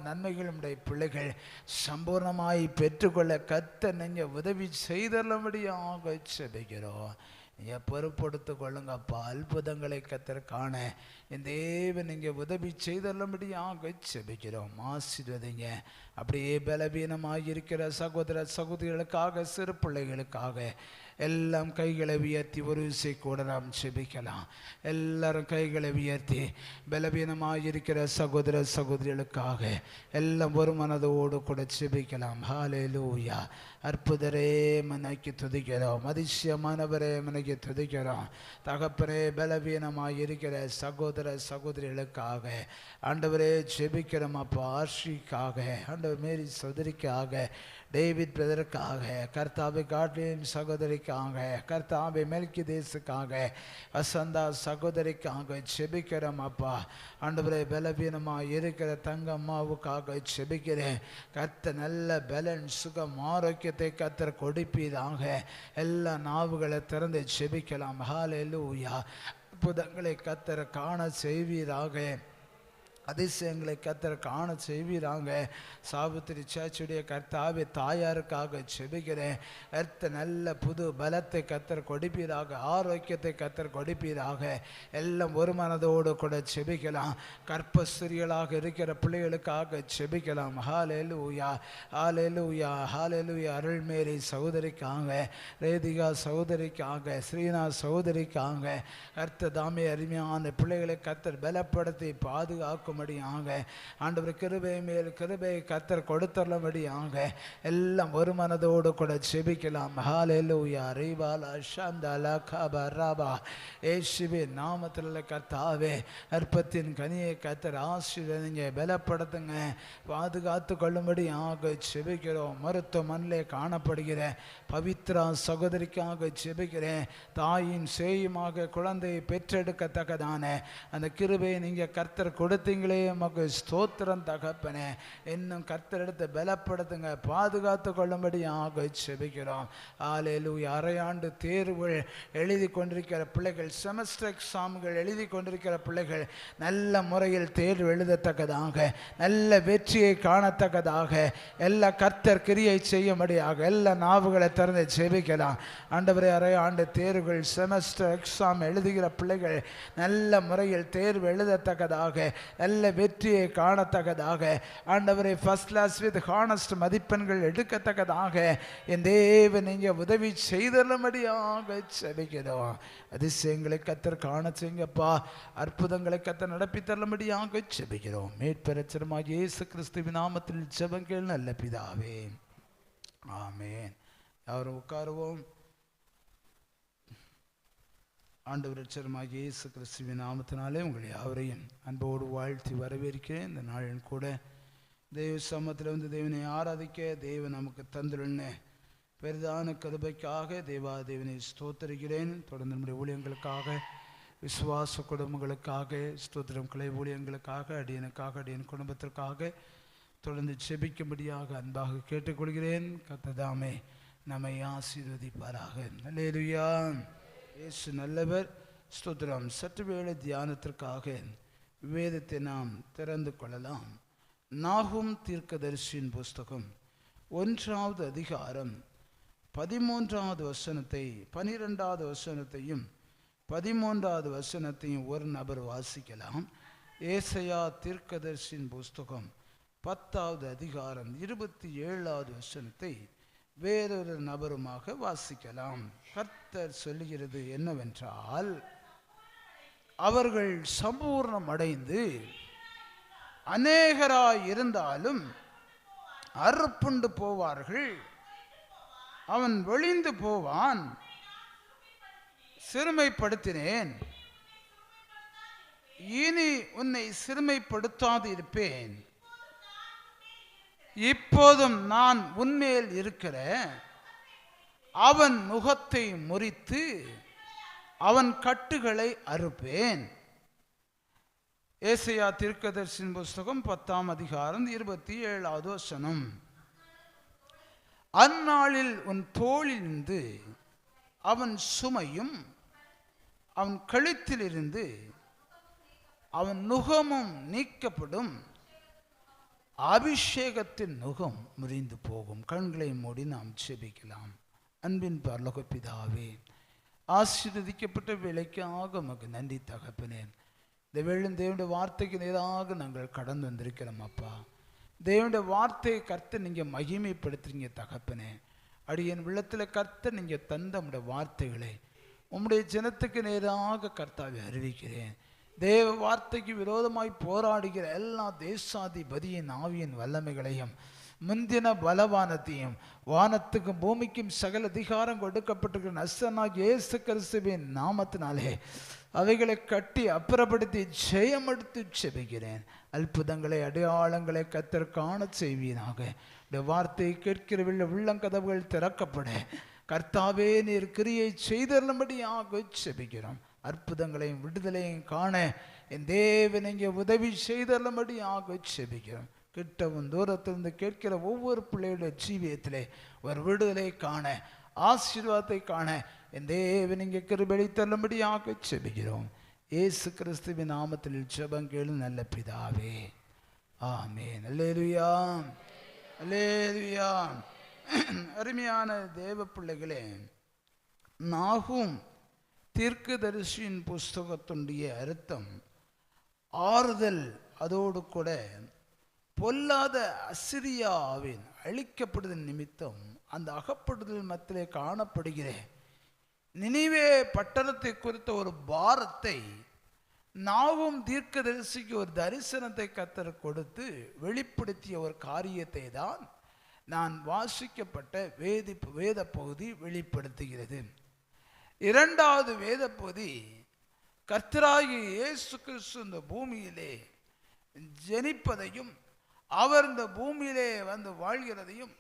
நன்மைகளும் உடைய பிள்ளைகள் சம்பூர்ணமாய் பெற்றுக்கொள்ள கர்த்தர் நீங்கள் உதவி செய்தருளும்படியாக செபிக்கிறோம். பொறுப்படுத்திக் கொள்ளுங்கப்பா. அற்புதங்களை கர்த்தர் காண என் தேவன் நீங்கள் உதவி செய்தருளும்படியாக செபிக்கிறோம். ஆசீர்வதிங்க. அப்படியே பலவீனமாக இருக்கிற சகோதர சகோதரிகளுக்காக, சிறு பிள்ளைகளுக்காக எல்லாம் கைகளை உயர்த்தி ஒரு விசை கூட நாம் செபிக்கலாம். எல்லாரும் கைகளை உயர்த்தி பலவீனமாக இருக்கிற சகோதர சகோதரிகளுக்காக எல்லாம் ஒரு மனதோடு கூட செபிக்கலாம். ஹல்லேலூயா. அற்புதரே மனைக்கு துதிக்கிறோம். அதிசயமானவரே மனைக்கு துதிக்கிறோம். தகப்பரே, பலவீனமாக இருக்கிற சகோதர சகோதரிகளுக்காக ஆண்டவரே செபிக்கிறோம். அப்பா, ஆர்ஷிக்காக, ஆண்டவர் மேரி சகோதரிக்காக, டேவிட் பிரதருக்காக, கர்த்தாவை காட்லின் சகோதரிக்காக, கர்த்தாவை மெல்கி தேசுக்காக, வசந்தா சகோதரிக்காக செபிக்கிறோம். அப்பா ஆண்டவரே, பலவீனமாக இருக்கிற தங்கம்மாவுக்காக செபிக்கிறேன். கர்த்தர் நல்ல பலன், சுகம், ஆரோக்கியத்தை கர்த்தர் கொடுப்பீராக. எல்லா நாவுகளை திறந்து செபிக்கலாம். ஹல்லேலூயா. அற்புதங்களை கர்த்தர் காண செய்வீராக. அதிசயங்களை கர்த்தர் காண செய்வீராங்க. சாவித்திரி சாச்சுடைய கர்த்தாவே தாயாருக்காக செபிக்கிறேன். கர்த்தர் நல்ல புது பலத்தை கர்த்தர் கொடுப்பீராக. ஆரோக்கியத்தை கர்த்தர் கொடுப்பீராக. எல்லாம் ஒரு மனதோடு கூட செபிக்கலாம். கற்பஸ்திரிகளாக இருக்கிற பிள்ளைகளுக்காக செபிக்கலாம். ஹல்லேலூயா, ஹல்லேலூயா, ஹல்லேலூயா. அருள்மேரி சகோதரிக்காக, ரேதிகா சகோதரிக்காக, ஸ்ரீனா சகோதரிக்காக கர்த்தர் தாமே அருமையான பிள்ளைகளை கர்த்தர் பலப்படுத்தி பாதுகாக்கும் ஆண்டவர் கிருபை மேல் கிருபை கர்த்தர் கொடுத்தருளும்படியாக எல்லாம் ஒரு மனதோடு கூட செபிக்கலாம். ஹல்லேலூயா. ரிபாலா ஷந்தலா கபரபா. இயேசுவின் நாமத்தில் கர்த்தாவே, அற்பத்தின் கனியை கர்த்தர் ஆசீர்வதிங்க, பலப்படுத்துங்க, பாதுகாத்து கொள்ளும்படியாக செபிக்கிறோம். மருத்துவமனையிலே காணப்படுகிற பவித்ரா சகோதரிக்காக செபிக்கிறேன். தாயின் சேயுமாக குழந்தையை பெற்றெடுக்கத்தக்கதான அந்த கிருபையை நீங்கள் கர்த்தர் கொடுத்தீங்களே, மக்கு ஸ்தோத்திரம் தகப்பனே. இன்னும் கர்த்தர் எடுத்து பலப்படுத்துங்க, பாதுகாத்து கொள்ளும்படியாக செபிக்கிறோம். ஹல்லேலூயா. அரையாண்டு தேர்வுகள் எழுதி கொண்டிருக்கிற பிள்ளைகள், செமஸ்டர் எக்ஸாம்கள் எழுதி கொண்டிருக்கிற பிள்ளைகள் நல்ல முறையில் தேர்வு எழுதத்தக்கதாக, நல்ல வெற்றியை காணத்தக்கதாக எல்லா கர்த்தர் கிரியை செய்யும்படியாக எல்லா நாவுகளை திறந்து செபிக்கலாம். ஆண்டவரே, அரையாண்டு தேர்வுகள், செமஸ்டர் எக்ஸாம் எழுதுகிற பிள்ளைகள் நல்ல முறையில் தேர்வு எழுதத்தக்கதாக, நல்ல வெற்றியை காணத்தக்கதாக, ஆண்டவரே ஃபர்ஸ்ட் கிளாஸ் வித் ஹானஸ்ட் மதிப்பெண்கள் எடுக்கத்தக்கதாக என் தேவன் நீங்கள் உதவி செய்தருளும்படியாக செபிக்கிறோம். அதிசயங்களை கர்த்தர் காண செய்யுங்கப்பா. அற்புதங்களை கர்த்தர் நடப்பி தருளும்படியாக செபிக்கிறோம். மீட்பெருமாகிய இயேசு கிறிஸ்துவின் நாமத்தில் ஜெபங்கள் நல்ல பிதாவே, ஆமென். யாரும் உட்காருவோம். ஆண்டவர் இரட்சகருமாகிய இயேசு கிறிஸ்துவின் நாமத்தினாலே உங்களை யாவரையும் அன்போடு வாழ்த்தி வரவேற்கிறேன். இந்த நாளின் கூட தேவ சமத்தில் வந்து தேவனை ஆராதிக்க தேவன் நமக்கு தந்துள்ள பெரிதான கிருபைக்காக தேவாதேவனை ஸ்தோத்தரிக்கிறேன். தொடர்ந்து நம்முடைய ஊழியங்களுக்காக, விசுவாச குடும்பங்களுக்காக ஸ்தோத்திரம், கிளை ஊழியங்களுக்காக, அடியனுக்காக, அடியன் குடும்பத்திற்காக தொடர்ந்து செபிக்கும்படியாக அன்பாக கேட்டுக்கொள்கிறேன். கர்த்தர் தாமே நம்மை ஆசீர்வதிப்பாராக. அல்லேலூயா. இயேசு நல்லவர். ஸ்தோத்திரம். சற்று வேளை தியானத்திற்காக வேதத்தை நாம் திறந்து கொள்ளலாம். நாகும் தீர்க்கதரிசியின் புஸ்தகம் 1வது அதிகாரம் 13வது வசனத்தை 12வது வசனத்தையும் 13வது வசனத்தையும் ஒரு நபர் வாசிக்கலாம். ஏசாயா தீர்க்கதரிசியின் புஸ்தகம் 10வது அதிகாரம் 27வது வசனத்தை வேறொரு நபருமாக வாசிக்கலாம். கர்த்தர் சொல்லுகிறது என்னவென்றால், அவர்கள் சம்பூர்ணம் அடைந்து அநேகராய் இருந்தாலும் அறுப்புண்டு போவார்கள், அவன் ஒளிந்து போவான். சிறுமைப்படுத்தினேன், இனி உன்னை சிறுமைப்படுத்தாது இருப்பேன். இப்போதும் நான் உன்மேல் இருக்கிற அவன் நுகத்தை முறித்து அவன் கட்டுகளை அறுப்பேன். ஏசாயா தீர்க்கதரிசியின் புஸ்தகம் 10ஆம் அதிகாரம் 27வது வசனம். அந்நாளில் உன் தோளிலிருந்து அவன் சுமையும் அவன் கழுத்திலிருந்து அவன் நுகமும் நீக்கப்படும், அபிஷேகத்தின் நுகம் முறிந்து போகும். கண்களை மூடி நாம் ஜெபிக்கலாம். அன்பின் பரலோக பிதாவே, ஆசீர்வதிக்கப்பட்ட வேலைக்காக உமக்கு நன்றி தகப்பனே. இந்த வேளும் தேவனுடைய வார்த்தைக்கு நேராக நாங்கள் கடந்து வந்திருக்கிறோம் அப்பா. தேவனுடைய வார்த்தையை கர்த்தர் நீங்கள் மகிமைப்படுத்துறீங்க தகப்பனே. அடியன் உள்ளத்தில் கர்த்தர் நீங்கள் தந்த உம்முடைய வார்த்தைகளை உம்முடைய ஜனத்துக்கு நேராக கர்த்தாவை அறிவிக்கிறேன். தேவ வார்த்தைக்கு விரோதமாய் போராடுகிற எல்லா தேசாதிபதியின் ஆவியின் வல்லமைகளையும் முந்தின பலவானத்தையும் வானத்துக்கும் பூமிக்கும் சகல அதிகாரம் கொடுக்கப்பட்டிருக்கிற நசனாகிய இயேசு கிறிஸ்துவின் நாமத்தினாலே அவைகளை கட்டி அப்புறப்படுத்தி ஜெயமெடுத்து செபிக்கிறேன். அற்புதங்களை அடையாளங்களை கர்த்தர் காண செய்வீனாக. இந்த வார்த்தையை கேட்கிறவில்லை உள்ளங்கதவுகள் திறக்கப்பட கர்த்தாவே நீர் கிரியை செய்தருளும்படியாக செபிக்கிறோம். அற்புதங்களையும் விடுதலையும் காண என் தேவன் இங்கே உதவி செய்தருளும்படியாக செபிக்கிறோம். கிட்டவும் தூரத்திலிருந்து கேட்கிற ஒவ்வொரு பிள்ளைகளுடைய ஜீவியத்திலே ஒரு விடுதலை காண, ஆசீர்வாதத்தை காண என் தேவன் இங்கே கிருபை தருளும்படியாக செபிக்கிறோம். இயேசு கிறிஸ்துவின் நாமத்தில் ஜெபம் கேளு நல்ல பிதாவே, ஆமென். அல்லேலூயா, அல்லேலூயா. அருமையான தேவ பிள்ளைகளே, நாகும் தீர்க்கதரிசியின் புஸ்தகத்துடைய அர்த்தம் ஆறுதல், அதோடு கூட பொல்லாத அசிரியாவின் அழிக்கப்படுதல் நிமித்தம் அந்த அகப்படுதல் மத்திலே காணப்படுகிற நினிவே பட்டணத்தை குறித்த ஒரு பாரத்தை நாவும் தீர்க்கதரிசிக்கு ஒரு தரிசனத்தை கர்த்தர் கொடுத்து வெளிப்படுத்திய ஒரு காரியத்தை தான் நான் வாசிக்கப்பட்ட வேத பகுதி வெளிப்படுத்துகிறது. இரண்டாவது வேத பகுதி கர்த்தராகிய இயேசு கிறிஸ்து இந்த பூமியிலே ஜனிப்பதையும் அவர் இந்த பூமியிலே வந்து வாழ்கிறதையும்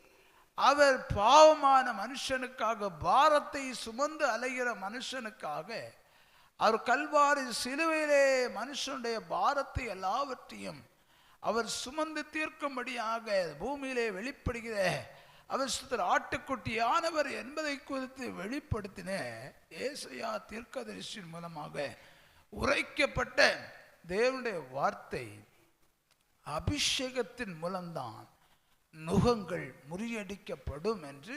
அவர் பாவமான மனுஷனுக்காக பாரத்தை சுமந்து அலைகிற மனுஷனுக்காக அவர் கல்வாரி சிலுவையிலே மனுஷனுடைய பாரத்தை எல்லாவற்றையும் அவர் சுமந்து தீர்க்கும்படியாக பூமியிலே வெளிப்படுகிற அவர் சுத்தர் ஆட்டுக்குட்டியானவர் என்பதை குறித்து வெளிப்படுத்தின ஏசாயா தீர்க்கதரிசியின் மூலமாக உரைக்கப்பட்ட தேவனுடைய வார்த்தை அபிஷேகத்தின் மூலம்தான் நுகங்கள் முறியடிக்கப்படும் என்று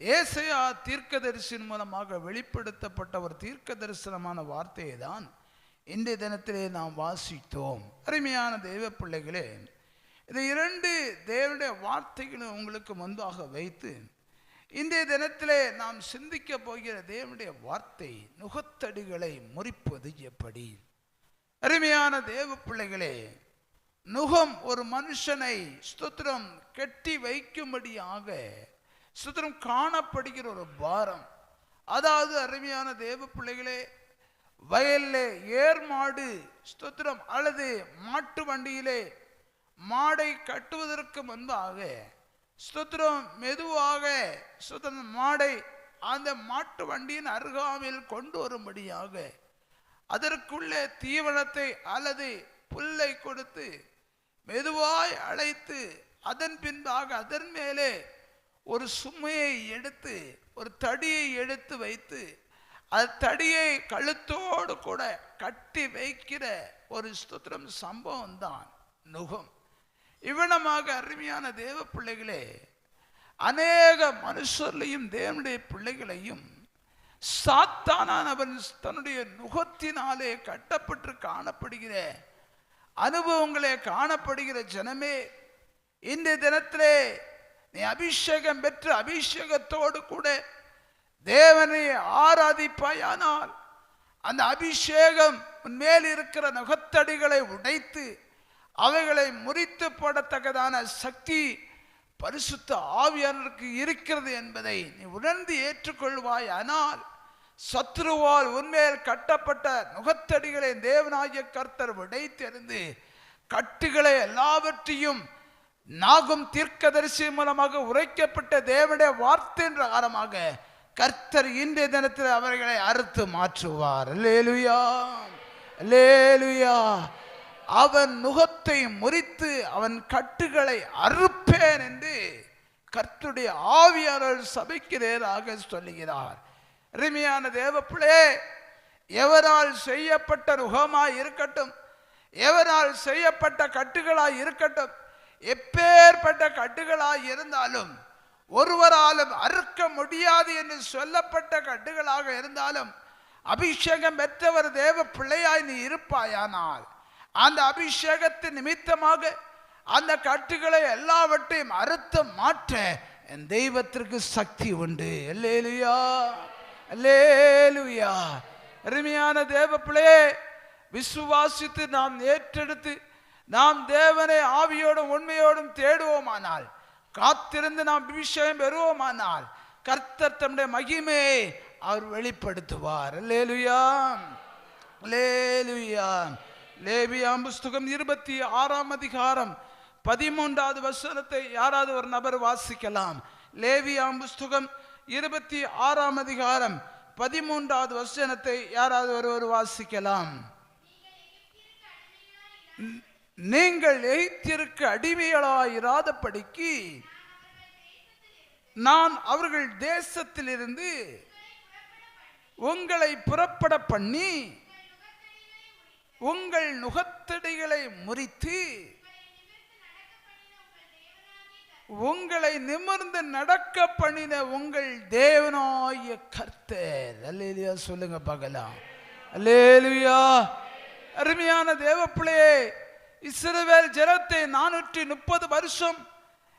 ஏசாயா தீர்க்கதரிசியின் மூலமாக வெளிப்படுத்தப்பட்ட ஒரு தீர்க்க தரிசனமான வார்த்தையை தான் இன்றைய தினத்திலே நாம் வாசித்தோம். அருமையான தேவ பிள்ளைகளே, இந்த இரண்டு தேவனுடைய வார்த்தைகளும் உங்களுக்கு முன்பாக வைத்து இன்றைய தினத்திலே நாம் சிந்திக்க போகிற தேவனுடைய வார்த்தை நுகத்தடிகளை முறிப்பது எப்படி. அருமையான தேவ பிள்ளைகளே, நுகம் ஒரு மனுஷனை ஸ்தோத்திரம் கட்டி வைக்கும்படியாக ஸ்தோத்திரம் காணப்படுகிற ஒரு பாரம். அதாவது அருமையான தேவ பிள்ளைகளே, வயல்ல ஏர் மாடு ஸ்தோத்திரம் அல்லது மாட்டு வண்டியிலே மாடை கட்டுவதற்கு முன்பாக ஸ்தோத்திரம் மெதுவாக ஸ்தோத்திரம் மாடை அந்த மாட்டு வண்டியின் அருகாமையில் கொண்டு வரும்படியாக அதற்குள்ளே தீவனத்தை அல்லது புல்லை கொடுத்து மெதுவாய் அழைத்து அதன் பின்பாக அதன் மேலே ஒரு சுமையை எடுத்து ஒரு தடியை எடுத்து வைத்து அது தடியை கழுத்தோடு கூட கட்டி வைக்கிற ஒரு ஸ்தோத்திரம் சம்பவம் தான் நுகம். இவ்விதமாக அருமையான தேவ பிள்ளைகளே, அநேக மனுஷர்களையும் தேவனுடைய பிள்ளைகளையும் சாத்தானவன் தன்னுடைய நுகத்தினாலே கட்டப்பட்டு காணப்படுகிற அனுபவங்களே காணப்படுகிற ஜனமே, இன்றைய தினத்திலே நீ அபிஷேகம் பெற்று அபிஷேகத்தோடு கூட தேவனை ஆராதிப்பாயானால் அந்த அபிஷேகம் மேல் இருக்கிற நுகத்தடிகளை உடைத்து அவைகளை முறித்து போடத்தக்கதான சக்தி பரிசுத்த ஆவியானவருக்கு இருக்கிறது என்பதை நீ உணர்ந்து ஏற்றுக்கொள்வாய். ஆனால் சத்ருவால் உன்மேல் கட்டப்பட்ட நுகத்தடிகளை தேவனாகிய கர்த்தர் உடைத்தெறிந்து கட்டுகளை எல்லாவற்றையும் நாகும் தீர்க்கதரிசி மூலமாக உரைக்கப்பட்ட தேவனுடைய வார்த்தையின் பிரகாரமாக கர்த்தர் இன்றைய தினத்தில் அவர்களை அறுத்து மாற்றுவார். அல்லேலூயா, அல்லேலூயா. அவன் நுகத்தை முறித்து அவன் கட்டுகளை அறுப்பேன் என்று கர்த்தருடைய ஆவியானவர் சபைக்கு நேராக சொல்லுகிறார். அருமையான தேவப்பிள்ளையே, எவரால் செய்யப்பட்ட நுகமாய் இருக்கட்டும், எவரால் செய்யப்பட்ட கட்டுகளாய் இருக்கட்டும், எப்பேற்பட்ட கட்டுகளாய் இருந்தாலும், ஒருவராலும் அறுக்க முடியாது என்று சொல்லப்பட்ட கட்டுகளாக இருந்தாலும், அபிஷேகம் பெற்றவர் தேவ பிள்ளையாய் நீ இருப்பாயானால் அந்த அபிஷேகத்தின் நிமித்தமாக அந்த கட்டுகளை எல்லாவற்றையும் அறுத்து மாற்ற என் தெய்வத்திற்கு சக்தி உண்டு. அல்லேலூயா, அல்லேலூயா. அருமையான தேவ பிள்ளையே, விசுவாசித்து நாம் ஏற்றெடுத்து நாம் தேவனை ஆவியோடும் உண்மையோடும் தேடுவோமானால், காத்திருந்து நாம் அபிஷேகம் பெறுவோமானால் கர்த்தர் தம்முடைய மகிமையை அவர் வெளிப்படுத்துவார். அல்லேலூயா, அல்லேலூயா. லேவியாம் புஸ்தகம் 26ஆம் அதிகாரம் 13வது வசனத்தை யாராவது ஒரு நபர் வாசிக்கலாம். லேவியாம் புஸ்தகம் 26ஆம் அதிகாரம் 13வது வசனத்தை யாராவது ஒருவர் வாசிக்கலாம். நீங்கள் எகிப்தியருக்கு அடிமைகளாயிராதபடிக்கு நான் அவர்கள் தேசத்திலிருந்து உங்களை புறப்பட பண்ணி உங்கள் நுகத்தடிகளை முறித்து உங்களை நிமிர்ந்து நடக்க பண்ணின உங்கள் தேவனாகிய கர்த்தர். அல்லேலூயா சொல்லுங்க பார்க்கலாம். அல்லேலூயா. அருமையான தேவப்பிள்ளையே, இஸ்ரவேல் ஜனத்தை 430 வருஷம்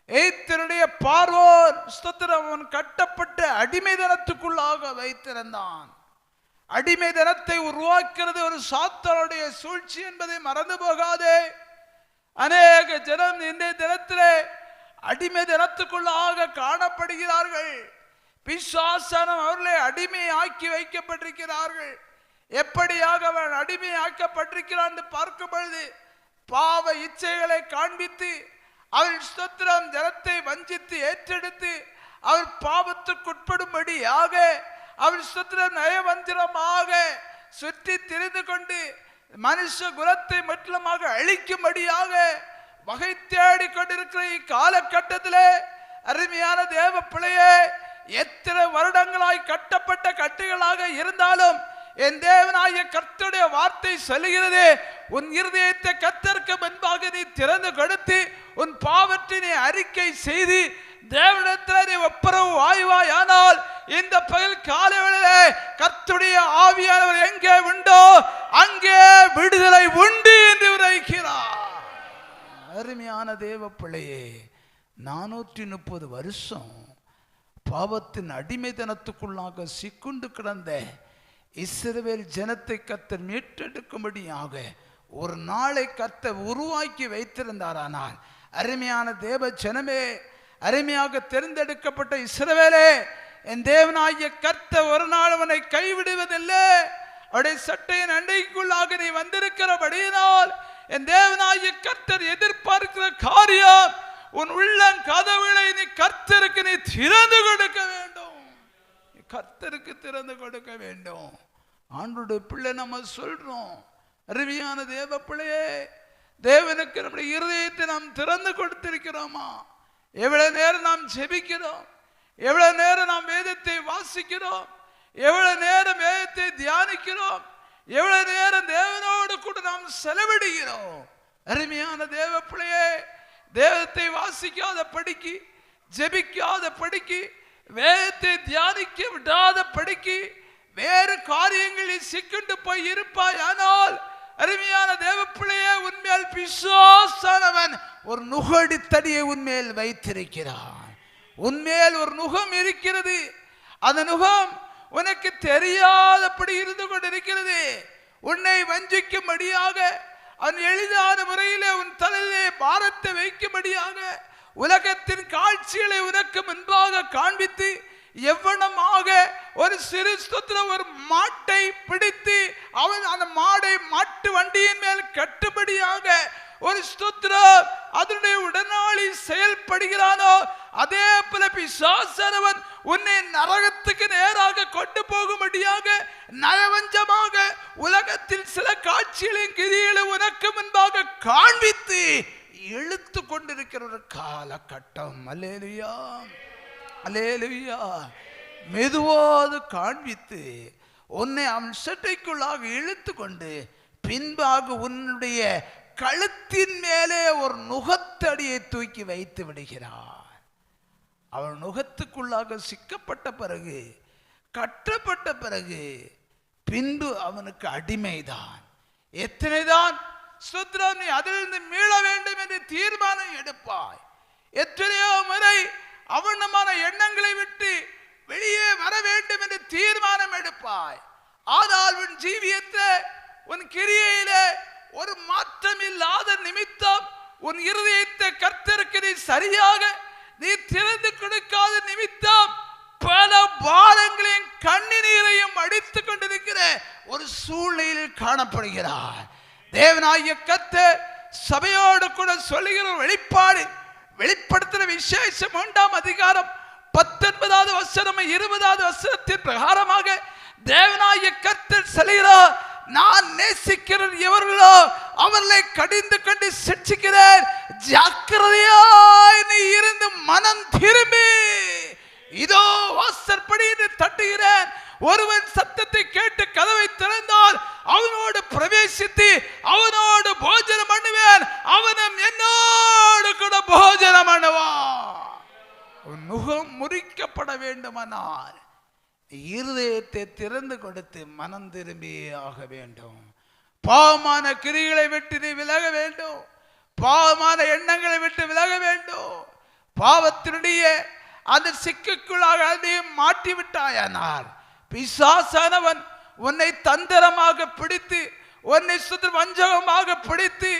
எகிப்தியருடைய பார்வோன் ஸ்தோத்திரம் கட்டப்பட்ட அடிமைதனத்துக்குள்ளாக வைத்திருந்தான். அடிமைதனத்தை உருவாக்குறது ஒரு சாத்தானுடைய சூழ்ச்சி என்பதை மறந்து போகாதே. அநேக ஜனம் இன்றைய தினத்திலே அடிமைதனத்துக்குள்ளாக காணப்படுகிறார்கள். பிசாசானம் அவர்களை அடிமையாக்கி வைக்கப்பட்டிருக்கிறார்கள். எப்படியாக அவன் அடிமையாக்கப்பட்டிருக்கிறான் என்று பார்க்கும் பொழுது பாவ இச்சைகளை காண்பித்து அவள் ஸ்தோத்திரம் ஜனத்தை வஞ்சித்து ஏற்றெடுத்து அவள் பாவத்துக்குட்படும்படியாக அவள் ஸ்தோத்திரம் நயவந்திரமாக சுற்றி திரிந்து கொண்டு மனுஷ குலத்தை முற்றிலுமாக அழிக்கும்படியாக வகை தேடி கொண்டிருக்கிற இக்காலகட்டத்திலே அருமையான தேவ பிள்ளையே, எத்தனை வருடங்களாய் கட்டப்பட்ட கட்டுகளாக இருந்தாலும் என் தேவனாகிய கர்த்தருடைய வார்த்தை சொல்லுகிறது, உன் இருதயத்தை கர்த்தருக்கு முன்பாக நீ திறந்து கொடுத்து உன் பாவத்தை நீ அறிக்கை செய்து தேவனிடத்தில் நீ ஒப்புரவு வாய்வாயானால் இந்த பகல் காலையிலே கர்த்தருடைய ஆவியானவர் எங்கே உண்டோ அங்கே விடுதலை உண்டு என்று உரைக்கிறார். அருமையான தேவ பிள்ளையே, 430 வருஷம் பாவத்தின் அடிமைத்தனத்துக்குள்ளாக சிக்குண்டு கிடந்த இஸ்ரவேல் ஜனத்தை கர்த்தர் மீட்டெடுக்கும்படியாக ஒரு நாளை கர்த்தர் உருவாக்கி வைத்திருந்தாரானால், அருமையான தேவ ஜனமே, அருமையாக தேர்ந்தெடுக்கப்பட்ட இஸ்ரவேலே, என் தேவனாகிய கர்த்தர் ஒரு நாள் அவனை கைவிடுவதில்லை. அவருடைய சட்டையின் அண்டைக்குள்ளாக நீ வந்திருக்கிறபடியினால் என் தேவனாகிய கர்த்தர் எதிர்பார்க்கிற காரியம் உன் உள்ளம் கதவுகளை நீ கர்த்தருக்கு நீ திறந்து கொடுக்க வேண்டும். கர்த்தருக்கு திறந்து கொடுக்க வேண்டும். ஆண்டவருடைய பிள்ளை நம்ம சொல்றோம், அருமையான தேவ பிள்ளையே, தேவனுக்கு நம்முடைய இருதயத்தை நாம் திறந்து கொடுத்திருக்கிறோமா? எவ்வளவு நேரம் நாம் ஜெபிக்கிறோம், எவ்வளவு நேரம் நாம் வேதத்தை வாசிக்கிறோம், எவ்வளவு நேரம் வேதத்தை தியானிக்கிறோம், எவ்வளவு நேரம் தேவனோடு கூட நாம் செலவிடுகிறோம். அருமையான தேவ பிள்ளையே, வேதத்தை வாசிக்காத படிக்கு, ஜெபிக்காத படிக்கு, வேதத்தை தியானிக்க விடாத படிக்கு வேறு காரியங்களில் சிக்கண்டு போய் இருப்பாய். ஆனால் அருமையான தேவ பிள்ளையே, உன்மேல் பிசாசானவன் ஒரு நுகடித்தடியை உன்மேல் வைத்திருக்கிறான். உன்மேல் ஒரு நுகம் இருக்கிறது. அந்த நுகம் உனக்கு தெரியாதபடி இருந்து கொண்டிருக்கிறது. உன்னை வஞ்சிக்கும்படியாக அவன் எளிதான முறையிலே உன் தலையிலே பாரத்தை வைக்கும்படியாக உலகத்தின் காட்சிகளை உனக்கு முன்பாக காண்பித்து எவ்வளமாக ஒரு சிறு ஸ்தோத்திரம் ஒரு மாட்டை பிடித்து அவன் அந்த மாடை மாட்டு வண்டியின் மேல் கட்டுப்படியாக ஒரு ஸ்தோத்திரம் அதனுடைய உடனாளி செயல்படுகிறானோ அதே போல பிசாசானவன் உன்னை நரகத்துக்கு நேராக கொண்டு போகும்படியாக நயவஞ்சமாக உலகத்தில் சில காட்சிகளையும் கிரிகளையும் உனக்கு முன்பாக காண்பித்து இழுத்து கொண்டிருக்கிற ஒரு காலகட்டம். அல்லேலூயா, அல்லேலூயா. மெதுவாது காண்பித்து உன்னை அவன் சட்டைக்குள்ளாக இழுத்து கொண்டு பின்பாக உன்னுடைய கழுத்தின் மேலே ஒரு நுகத்தடியை தூக்கி வைத்து விடுகிறார். அவன் நுகத்துக்குள்ளாக சிக்கப்பட்ட பிறகு, கட்டப்பட்ட பிறகு, பின்பு அவனுக்கு அடிமைதான். எத்தனைதான் சுத்ரம் நீ அதிலிருந்து மீள வேண்டும் என்று தீர்மானம் எடுப்பாய். எத்தனையோ முறை அவனமான எண்ணங்களை விட்டு வெளியே வர வேண்டும் என்று தீர்மானம் எடுப்பாய். ஆனால் உன் ஜீவியத்தை உன் கிரியையிலே ஒரு மாற்றம் இல்லாத நிமித்தம் உன் இருதயத்தை கர்த்தருக்கு நீ சரியாக நீ திறந்து கொடுக்காத நிமித்தம் பல பாரங்களையும் கண்ணீரையும் அடித்துக் கொண்டிருக்கிற ஒரு சூழ்நிலையில் காணப்படுகிறார். தேவனாகிய கர்த்தர் சபையோடு கூட சொல்லுகிற வெளிப்பாடு, வெளிப்படுத்துகிற விசேஷம் 1ஆம் அதிகாரம் 19வது வசனம் 20வது வசனத்தின் பிரகாரமாக தேவனாகிய கர்த்தர் சொல்லுகிறார், நான் நேசிக்கிற எவர்களோ அவர்களை கடிந்து கொண்டு சிட்சிக்கிறேன். ஜாக்கிரதையாய் நீ இருந்து மனம் திரும்பி இதோ வாசற்படியில் தட்டுகிறேன். ஒருவன் சத்தத்தை கேட்டு கதவை திறந்தால் அவனோடு பிரவேசித்து அவனோடு போஜனம் பண்ணுவேன், அவனும் என்னோடு கூட போஜனம் பண்ணுவான். முகம் முறிக்கப்பட வேண்டுமானால் இருதயத்தை திறந்து கொடுத்து மனம் திரும்பி ஆக வேண்டும். பாவமான கிரிகளை விட்டு நீ விலக வேண்டும். பாவமான எண்ணங்களை விட்டு விலக வேண்டும். பாவத்தினுடைய அந்த சிக்குக்குள்ளாக அதையும் மாட்டி விட்டாயானால் பிசாசானவன் உன்னை தந்திரமாக பிடித்து உன்னை சுத்த வஞ்சகமாக பிடித்து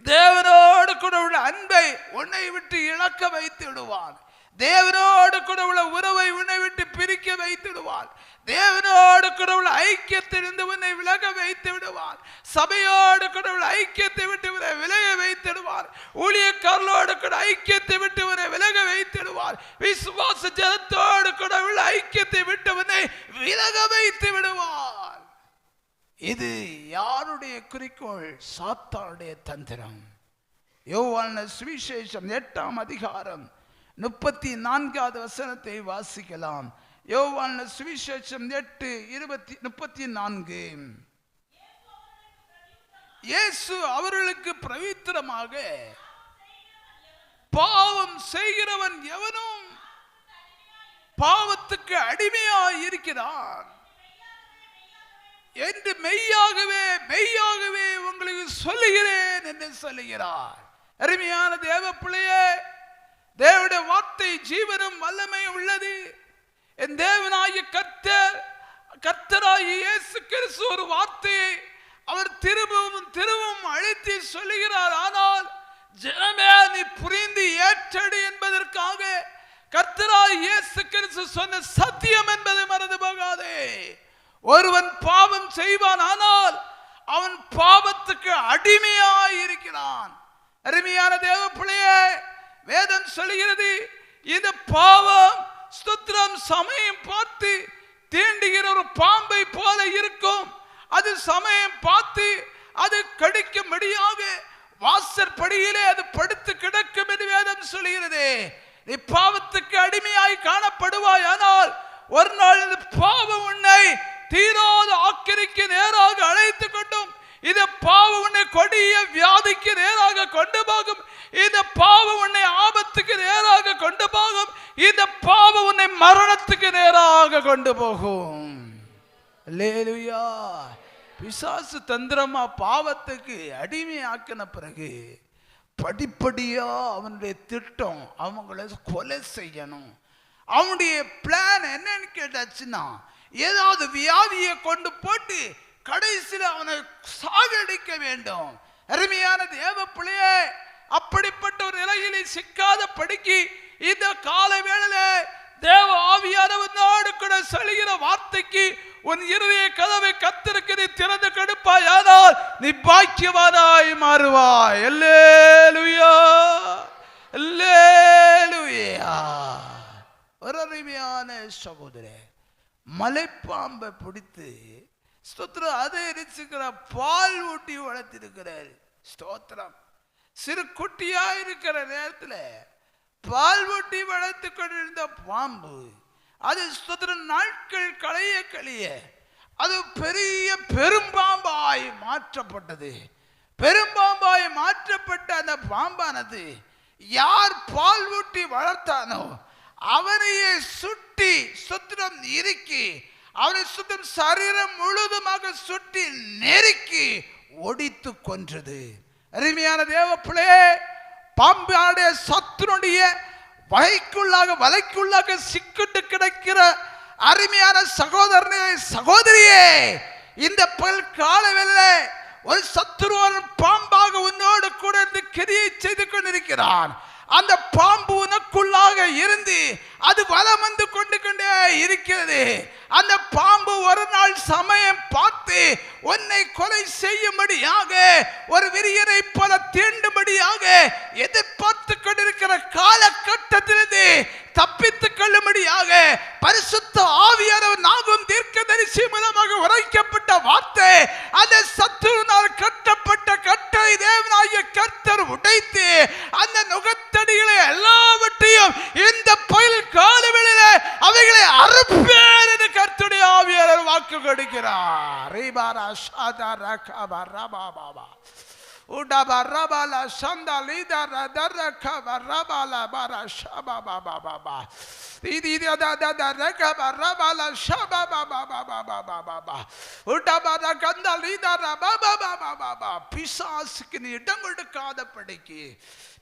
தேவனோடு கூட உள்ள அன்பை உன்னை விட்டு இழக்க வைத்து விடுவான். தேவனோடு கூட உள்ள உறவை உன்னை விட்டு பிரிக்க வைத்து விடுவான். தேவனோடு கூட உள்ள ஐக்கியத்திலிருந்து உன்னை விலக வைத்து விடுவான். சபையோடு கூட உள்ள ஐக்கியத்தை விட்டு உன்னை விலக வைத்து விடுவான். ஊழியக்காரர்களோடு கூட ஐக்கியத்தை விட்டு உன்னை விலக வைத்து விடுவான். விசுவாச ஜனத்தோடு கூட உள்ள ஐக்கியத்தை விட்டு உன்னை விலக வைத்து விடுவான். இது யாருடைய குறிக்கோள்? சாத்தானுடைய தந்திரம். யோவான் சுவிசேஷம் 8ஆம் அதிகாரம் 34வது வசனத்தை வாசிக்கலாம். யோவான் சுவிசேஷம் 8:34. இயேசு அவர்களுக்கு பிரவித்திரமாக, பாவம் செய்கிறவன் எவனும் பாவத்துக்கு அடிமையாய் இருக்கிறான் என்று மெய்யாகவே மெய்யாகவே உங்களுக்கு சொல்லுகிறேன் என்று சொல்லுகிறார். அருமையான தேவ பிள்ளையே, தேவனுடைய வார்த்தை ஜீவனும் வல்லமையும் உள்ளது. என் தேவனாகிய கர்த்தராகிய இயேசு கிறிஸ்து ஒரு வார்த்தையை அவர் திரும்பவும் திரும்பவும் அழைத்து சொல்லுகிறார். ஆனால் ஜனமே நீ புரிந்து ஏற்றடி என்பதற்காக கர்த்தராகிய இயேசு கிறிஸ்து சொன்ன சத்தியம் என்பதை மறந்து போகாதே. ஒருவன் பாவம் செய்வான், ஆனால் அவன் பாவத்துக்கு அடிமையாய் இருக்கிறான். அருமையான தேவ பிள்ளையே, வேதம் சொல்கிறது, இந்த பாவம் ஸ்தோத்திரம் சமயம் பார்த்து தீண்டுகிற ஒரு பாம்பை போல இருக்கும். அது சமயம் பார்த்து அது கடிக்கும்படியாக வாசற்படியிலே அது படுத்து கிடக்கும் என்று வேதம் சொல்கிறது. நீ பாவத்துக்கு அடிமையாய் காணப்படுவாய், ஆனால் ஒரு நாள் இந்த பாவம் உன்னை தீராத ஆக்கிரிக்கு நேராக அழைத்து கொண்டும் இந்த பாவம் உன்னை கொடிய வியாதிக்கு நேராக கொண்டு போகும். இந்த பாவம் உன்னை ஆபத்துக்கு நேராக கொண்டு போகும். இந்த பாவம் உன்னை மரணத்துக்கு நேராக கொண்டு போகும். அல்லேலூயா. பிசாசு தந்திரமா பாவத்துக்கு அடிமையாக்கின பிறகு படிப்படியா அவனுடைய திட்டம் அவங்களை கொலை செய்யணும். அவனுடைய பிளான் என்னன்னு கேட்டாச்சுன்னா, ஏதாவது வியாதியை கொண்டு போட்டு கடைசியில் அவனை சாகடிக்க வேண்டும். அருமையான தேவ பிள்ளையே, அப்படிப்பட்ட ஒரு நிலையிலே சிக்காத படிக்கு இந்த காலை வேளையிலே தேவ ஆவியானவனோடு கூட சொல்லுகிற வார்த்தைக்கு உன் இருதய கதவை கர்த்தருக்கு நீ திறந்து கொடுப்பாயானால் நீ பாக்கியவானாய் மாறுவாய். அல்லேலூயா, அல்லேலூயா. ஒரு அருமையான சகோதரே, மலைப்பாம்பை பிடித்து ஸ்தோத்திரம் அதை எரிச்சுக்கிற பால் ஊட்டி வளர்த்திருக்கிறார். ஸ்தோத்திரம். சிறு குட்டியா இருக்கிற நேரத்தில் பால் ஊட்டி வளர்த்து கொண்டிருந்த பாம்பு அது ஸ்தோத்திரம் நாட்கள் களைய கழிய அது பெரிய பெரும்பாம்பாய் மாற்றப்பட்டது. பெரும்பாம்பாய் மாற்றப்பட்ட அந்த பாம்பானது யார் பால் ஊட்டி வளர்த்தானோ அவனையே சுட்டி சுத்திரம் இறுக்கி அவனை சுத்தம் சரீரம் முழுதுமாக சுட்டி நெருக்கி ஒடித்து கொன்றது. அருமையான தேவ பிள்ளையே, பாம்பாடைய சத்துனுடைய வலைக்குள்ளாக சிக்கிட்டு கிடக்கிற அருமையான சகோதரனே சகோதரியே, இந்த காலவேளை ஒரு சத்துருவன் பாம்பாக உன்னோடு கூட இருந்து கிரியை செய்து கொண்டிருக்கிறான். அந்த பாம்பு உனக்குள்ளாக இருந்து அது வலம் வந்து கொண்டே இருக்கிறது. அந்த பாம்பு ஒரு நாள் சமயம் பார்த்து உன்னை கொலை செய்யும்படியாக ஒரு விரியனை போல தீண்டும்படியாக எதிர்பார்த்து கொண்டிருக்கிற காலகட்டத்திலிருந்து தப்பித்துக் கொள்ளும்படியாக பரிசுத்த ஆவியானவர் நாகும் தீர்க்கதரிசி மூலமாக உரைக்கப்பட்ட வார்த்தை அந்த சத்துருவினால் கட்டப்பட்ட கட்டளை தேவனாகிய கர்த்தர் உடைத்து அந்த நுகத்தடிகளை எல்லாவற்றையும் இந்த பயில் காலவேளையிலே அவைகளை அறுப்பேன் என்று கர்த்தருடைய ஆவியானவர் வாக்கு கொடுக்கிறார். ரீபாரா ஷாதா ரகபா ரபாபா உடபரபல சந்தலிதர தரகபரபல பர ஷபபபபபா இதரகபரபல ஷபபபபபபபா உடபர கந்தலிதர பபபபபபா. பிசாசுக்கு நீ இடம் கொடுக்காதபடிக்கு,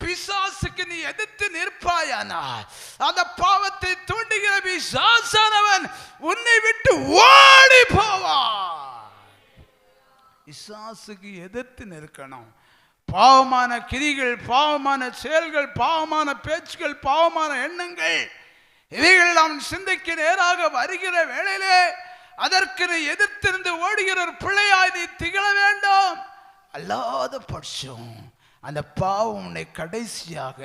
பிசாசுக்கு நீ எதிர்த்து நிற்பாயானால் அந்த பாவத்தை தூண்டுகிற பிசாசானவன் உன்னை விட்டு ஓடி போவான். பிசாசுக்கு எதிர்த்து நிற்கணும். பாவமான கிரிகள், பாவமான செயல்கள், பாவமான பேச்சுகள், பாவமான எண்ணங்கள் இவைகள் நாம் சிந்தைக்கு நேராக வருகிற வேளையிலே அதற்கு நீ எதிர்த்திருந்து ஓடுகிற ஒரு பிள்ளையாய் நீ திகழ வேண்டும். அல்லாத பட்சம் அந்த பாவம் உன்னை கடைசியாக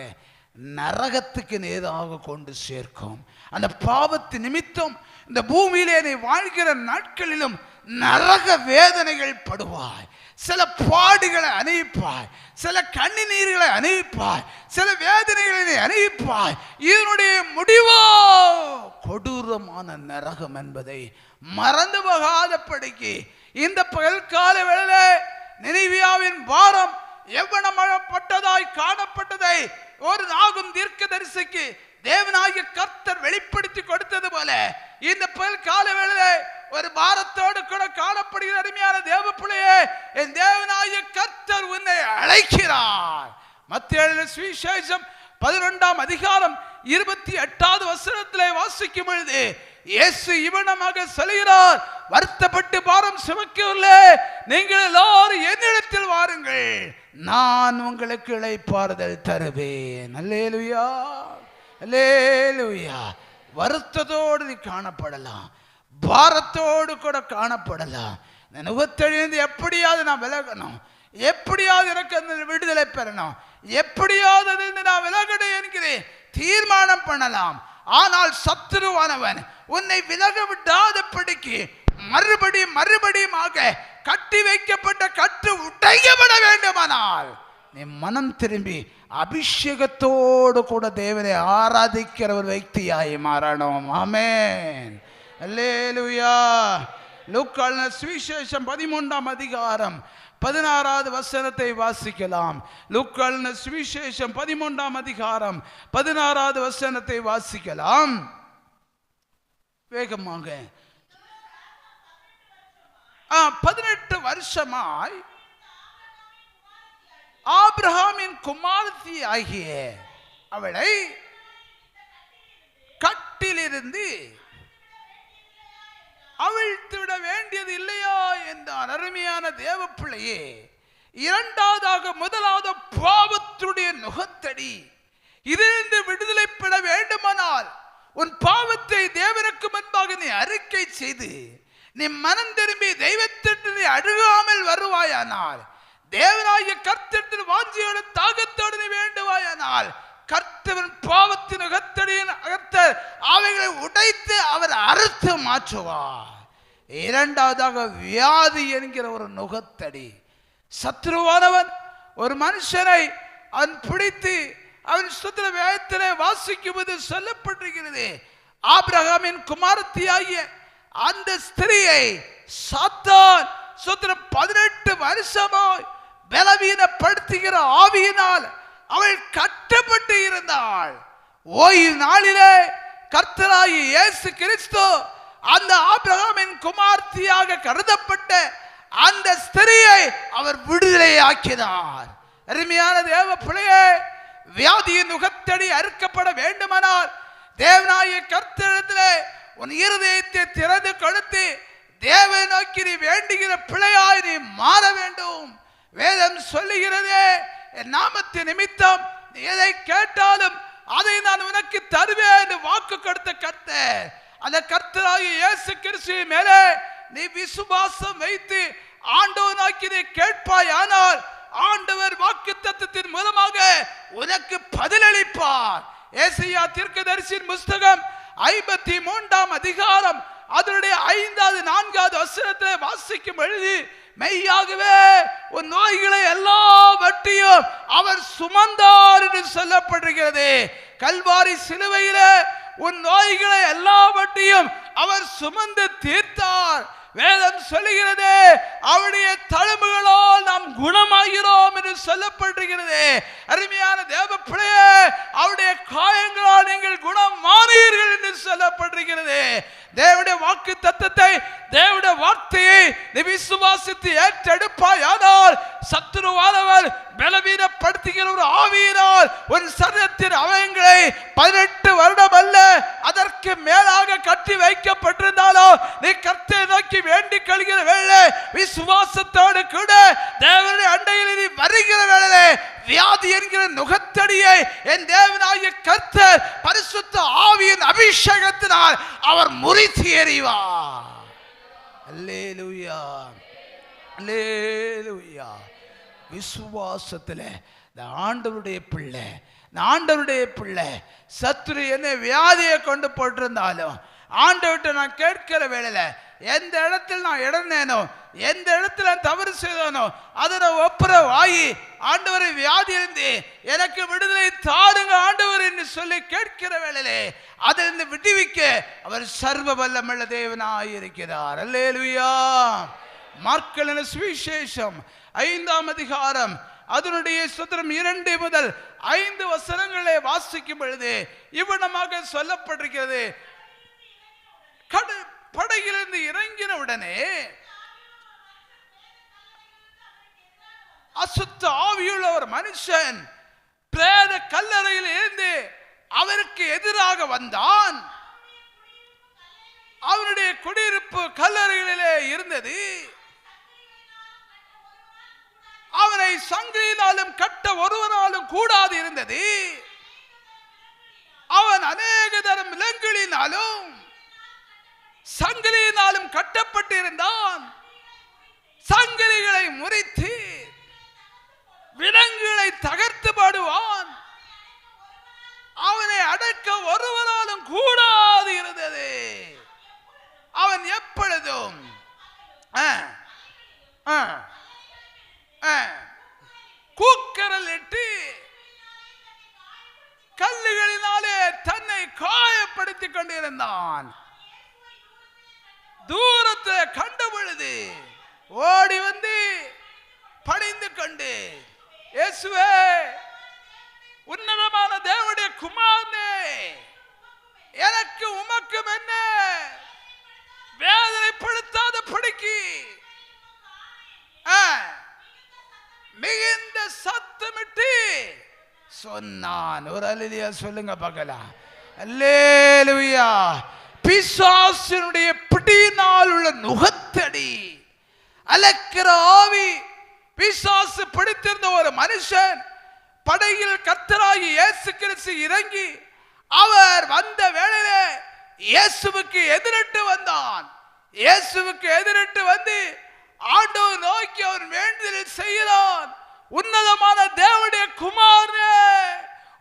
நரகத்துக்கு நேராக கொண்டு சேர்க்கும். அந்த பாவத்து நிமித்தம் இந்த பூமியிலே நீ வாழ்கிற நாட்களிலும் நரக வேதனைகள் படுவாய். சில பாடுகளை அனுபவிப்பாய், சில கண்ணீர்களை அனுபவிப்பாய், சில வேதனைகளை அனுபவிப்பாய். இதனுடைய முடிவோ கொடூரமான நரகம் என்பதை மறந்து போகாதபடிக்கு இந்த பகல்கால வேளையிலே நினிவியாவின் பாரம் எவ்வளப்பட்டதாய் காணப்பட்டதை ஒரு நாகும் தீர்க்கதரிசிக்கு தேவனாகிய கர்த்தர் வெளிப்படுத்தி கொடுத்தது போல இந்த கால வேளையிலே ஒரு பாரத்தோடு கூட காணப்படுகிற அருமையான தேவ பிள்ளையே, என் தேவனாகிய கர்த்தர் உன்னை அழைக்கிறார். மத்தேயு சுவிசேஷம் 11ஆம் அதிகாரம் 28வது வசனத்திலே வாசிக்கும் பொழுது இயேசு இவனமாக சொல்கிறார், வருத்தப்பட்டு பாரம் சுமக்கவில்லை, நீங்கள் எல்லாரும் என்னிடத்தில் வாருங்கள், நான் உங்களுக்கு இளைப்பாறுதல் தருவேன். அல்லேலூயா, அல்லேலூயா. வருத்தத்தோடு நீ காணப்படலாம், பாரத்தோடு கூட காணப்படலாம். நுகத்தெழுந்து எப்படியாவது நான் விலகணும், எப்படியாவது எனக்கு அந்த விடுதலை பெறணும், எப்படியாவது அதிலிருந்து நான் விலகணும் என்கிறேன் தீர்மானம் பண்ணலாம். ஆனால் சத்துருவானவன் உன்னை விலக விடாதபடிக்கு மறுபடியுமாக கட்டி வைக்கப்பட்ட கட்டு உடைக்கப்பட வேண்டுமானால் நீ மனம் திரும்பி அபிஷேகத்தோடு கூட தேவனை ஆராதிக்கிற ஒரு వ్యక్తిயாய் மாறணும். ஆமென், அல்லேலூயா. லூக்கா சுவிசேஷம் 13ஆம் அதிகாரம் 16வது வசனத்தை வாசிக்கலாம். லூக்கா சுவிசேஷம் 13ஆம் அதிகாரம் 16வது வசனத்தை வாசிக்கலாம். வேகமாக. 18 வருஷமாய் ஆபிரகாமின் குமாரத்தி ஆகிய அவளை கட்டிலிருந்து அவிழ்த்து விட வேண்டியது இல்லையா என்றார். அருமையான தேவ பிள்ளையே, இரண்டாவதாக முதலாவது பாவத்துடைய நுகத்தடி. இதிலிருந்து விடுதலை பெற வேண்டுமானால் உன் பாவத்தை தேவனுக்கு முன்பாக நீ அறிக்கை செய்து நீ மனம் திரும்பி தெய்வத்திற்கு நீ அழுகாமல் வருவாயானால், தேவனாகிய கர்த்தரிடத்தில் வாஞ்சியோடு தாகத்தோடு நீ வேண்டுவாயானால், கர்த்தவன் பாவத்தின் நுகத்தடியின் அகத்தர் அவைகளை உடைத்து அவர் அறுத்து மாற்றுவார். இரண்டாவதாக வியாதி என்கிற ஒரு நுகத்தடி. சத்ருவானவன் ஒரு மனுஷனை அவன் பிடித்து அவன் சுத்திர வேதத்திலே வாசிக்கும்போது சொல்லப்பட்டிருக்கிறது, ஆபிரகாமின் குமாரத்தியாகிய அந்த ஸ்திரியை சாத்தான் சுத்திர 18 வருஷமாய் பலவீனப்படுத்துகிற ஆவியினால் அவள் கட்டப்பட்டு இருந்தாள். ஓய்வு நாளிலே கர்த்தராகிய இயேசு கிறிஸ்து அந்த ஆபிரகாமின் குமாரத்தியாக கருதப்பட்ட அந்த ஸ்திரியை அவர் விடுதலை ஆக்கினார். அருமையான தேவ பிள்ளையே, வியாதியின் நுகத்தடி அறுக்கப்பட வேண்டுமானால் தேவனாகிய கர்த்தரிடத்திலே உன் இருதயத்தை திறந்து கொடுத்து தேவனை நோக்கி நீ வேண்டுகிற பிள்ளையாய் நீ மாற வேண்டும். வேதம் சொல்லுகிறதே, என் நாமத்தின் நிமித்தம் நீ எதை கேட்டாலும் அதை நான் உனக்கு தருவேன் என்று வாக்கு கொடுத்த கர்த்தர். அந்த கர்த்தராகிய இயேசு கிறிஸ்துவின் மேலே நீ விசுவாசம் வைத்து ஆண்டவர் நோக்கி நீ கேட்பாய், ஆனால் ஆண்டவர் வாக்குத்தத்தத்தின் மூலமாக உனக்கு பதிலளிப்பார். ஏசாயா தீர்க்கதரிசியின் புத்தகம் 53ஆம் அதிகாரம் அதனுடைய 5வது 4வது வசனத்திலே வாசிக்கும் பொழுது, மெய்யாகவே உன் நோய்களை எல்லாவற்றையும் அவர் சுமந்தார் என்று சொல்லப்படுகிறது. கல்வாரி சிலுவையிலே உன் நோய்களை எல்லாவற்றையும் அவர் சுமந்து தீர்த்தார். வேதம் சொல்லுகிறது, அவருடைய தழும்புகளால் நாம் குணமாகிறோம் என்று சொல்லப்படுகிறது. அருமையான தேவ பிள்ளையே, அவருடைய காயங்களால் நீங்கள் குணமானீர்கள் என்று சொல்லப்படுகிறது. தேவனுடைய வாக்கு தத்தத்தை, தேவனுடைய வார்த்தையை நீ விசுவாசித்து ஏற்றெடுப்பாயானால், சத்துருவானவர் பலவீனப்படுத்துகிற ஒரு ஆவியினால் உன் சரீரத்தின் அவயங்களை 18 வருடம் அல்ல அதற்கு மேலாக கட்டி வைக்கப்பட்டிருந்தாலும் நீ கர்த்தரை நோக்கி வேண்டிக் கொள்கிற வேளை விசுவாசத்தோடு கூட தேவனுடைய அண்டையில் நீ வருகிற வேளை வியாதி என்கிற நுகத்தடியை என் தேவனாகிய கர்த்தர் பரிசுத்த ஆவியின் அபிஷேகத்தினால் அவர் முறித்து எறிவார். அல்லேலூயா, அல்லேலூயா. விசுவாசத்துல ஆண்டவருடைய பிள்ளை, ஆண்டவருடைய பிள்ளை சத்துரு என்ன வியாதியை கொண்டு போட்டிருந்தாலும் ஆண்டவர்கிட்ட நான் கேட்கிற வேளையில எந்த இடத்துல நான் இடனேனோ, எந்த இடத்துல தவறு செய்தோனோ அதை நான் ஒப்புரவாகி ஆண்டவரை வியாதியிலிருந்து எனக்கு விடுதலை தாருங்க ஆண்டவர் என்று சொல்லி கேட்கிற வேளையிலே அதிலிருந்து விடுவிக்க அவர் சர்வ வல்லமுள்ள தேவனாய் இருக்கிறார். அல்லேலூயா. மார்க் எழுதின சுவிசேஷம் 5ஆம் அதிகாரம் அதனுடைய சுத்திரம் 2 முதல் 5 வசனங்களை வாசிக்கும் பொழுது இவ்விடமாக சொல்லப்பட்டிருக்கிறது, படகிலிருந்து இறங்கின உடனே அசுத்த ஆவியுள்ள ஒரு மனுஷன் பிரேத கல்லறையில் இருந்து அவருக்கு எதிராக வந்தான். அவனுடைய குடியிருப்பு கல்லறைகளிலே இருந்தது. அவனை சங்கிலினாலும் கட்ட ஒருவனாலும் கூடாது இருந்தது. அவன் அநேக தரம் விலங்குகளினாலும் சங்கிலியினாலும் கட்டப்பட்டிருந்தான். சங்கிலிகளை முறித்து விலங்குகளை தகர்த்து பாடுவான். அவனை அடக்க ஒருவனாலும் கூடாது இருந்தது. அவன் எப்பொழுதும் கூக்கரல் இட்டு கல்லுகளினாலே தன்னை காயப்படுத்திக் கொண்டிருந்தான். தூரத்தை கண்ட பொழுது ஓடி வந்து பணிந்து கொண்டு, இயேசுவே, உன்னதமான தேவனுடைய குமாரனே, எனக்கு உமக்கும் என்ன, வேதனைப்படுத்தாத படிக்கு மிகுந்த சத்தமிட்டு சொன்னான். ஒரு அல்லேலூயா சொல்லுங்க பார்க்கலாம். அல்லேலூயா. பிசாசினுடைய பிடியினால் உள்ள நுகத்தடி, அலக்கிற ஆவி, பிசாசு பிடித்திருந்த ஒரு மனுஷன் படகில் கர்த்தராகிய இயேசு கிறிஸ்து இறங்கி அவர் வந்த வேளையிலே இயேசுவுக்கு எதிரிட்டு வந்தான். இயேசுவுக்கு எதிரிட்டு வந்து ஆண்டவர் நோக்கி அவர் வேண்டுதல் செய்கிறான். உன்னதமான தேவனுடைய குமாரனே,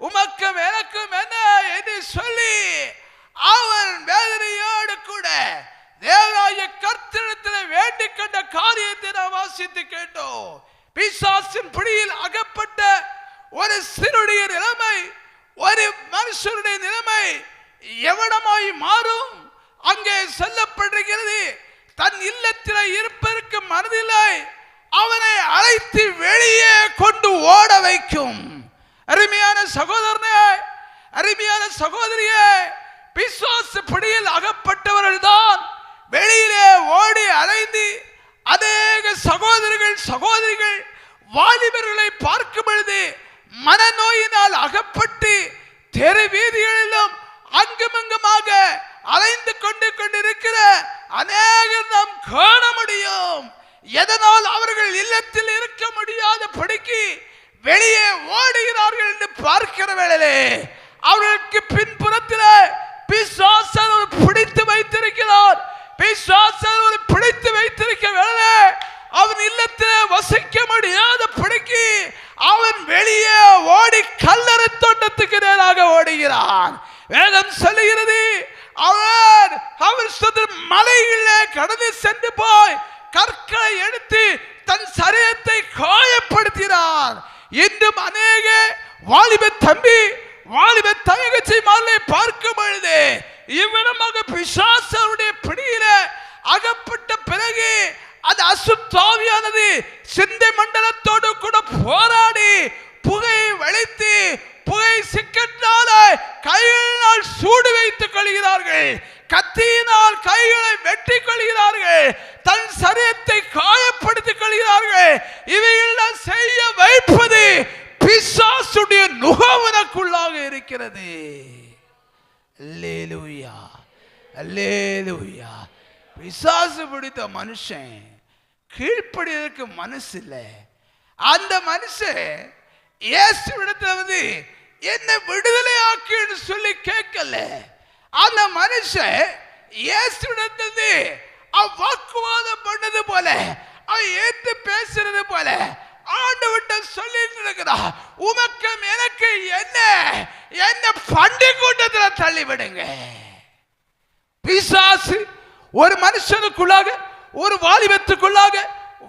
உமக்கும் எனக்கும் என்ன என்று சொல்லி அவன் வேதனையோடு கூட தேவனாகிய கர்த்தரிடத்தில் வேண்டிக் கொண்ட காரியத்தை நாம் வாசித்து கேட்டோம். பிசாசின் பிடியில் அகப்பட்ட ஒரு சிறுடைய நிலைமை, ஒரு மனுஷனுடைய நிலைமை எவனமாய் மாறும்? அங்கே சொல்லப்படுகிறது, தன் இல்லத்தில் இருப்பதற்கு மனதில்லை, அவனை அழைத்து வெளியே கொண்டு ஓட வைக்கும். அருமையான சகோதரனே, அருமையான சகோதரியே, பிசாசு பிடியில் அகப்பட்டவர்கள் தான் வெளியிலே ஓடி அலைந்து அநேக சகோதரிகள் வாலிபர்களை பார்க்கும் பொழுது மனநோயினால் அகப்பட்டு தெரு வீதிகளிலும் அங்குமங்குமாக அலைந்து கொண்டிருக்கிற அநேகர் நாம் காண முடியும். எதனால் அவர்கள் இல்லத்தில் இருக்க முடியாத படிக்கு வெளியே ஓடுகிறார்கள் என்று பார்க்கிற வேளையிலே அவர்களுக்கு பின்புறத்தில் பிசாசு பிடித்து வைத்திருக்கிறார். பிசாசு பிடித்து வைத்திருக்க வேளை அவன் இல்லத்தில் வசிக்க முடியாத படிக்கு அவன் வெளியே ஓடி கல்லறை தோட்டத்துக்கு நேராக ஓடுகிறான். வேதம் சொல்லுகிறது, அவர் மலையிலே கடந்து சென்று போய் கற்களை எடுத்து தன் சரீரத்தை காயப்படுத்தினார். இன்றும் அநேக வாலிப தம்பி வாலிப தங்கச்சி மாலை பார்க்கும் பொழுது இவ்விடமாக பிசாசுடைய பிடியில அகப்பட்ட பிறகு அது அசுத்தாவியானது சிந்தை மண்டலத்தோடு கூட போராடி புகையை வளைத்து புகை சிக்கற்றால கைகளினால் சூடு வைத்துக் கொள்கிறார்கள், கத்தியினால் கைகளை வெட்டி கொள்கிறார்கள், தன் சரீரத்தை காயப்படுத்திக் கொள்கிறார்கள். இவையெல்லாம் செய்ய வைப்பது பிசாசுடைய நுகவனக்குள்ளாக இருக்கிறது. அல்லேலூயா, அல்லேலூயா. பிசாசு பிடித்த மனுஷன் கீழ்ப்படியதற்கு மனசு இல்லை. அந்த மனுஷன் இயேசுவிடத்துல வந்து என்ன விடுதலை ஆக்கின்னு சொல்லி கேட்கல. அந்த மனுஷன் இயேசுவிடத்துல வாக்குவாதம் பண்ணது போல, அவன் ஏத்து பேசுறது போல ஆண்டவர்கிட்ட சொல்லிட்டு இருக்கிறா, உமக்கும் எனக்கு என்ன பண்டி கூட்டத்தில் தள்ளிவிடுங்க. பிசாசு ஒரு மனுஷனுக்குள்ளாக, ஒரு வாலிபத்துக்குள்ளாக,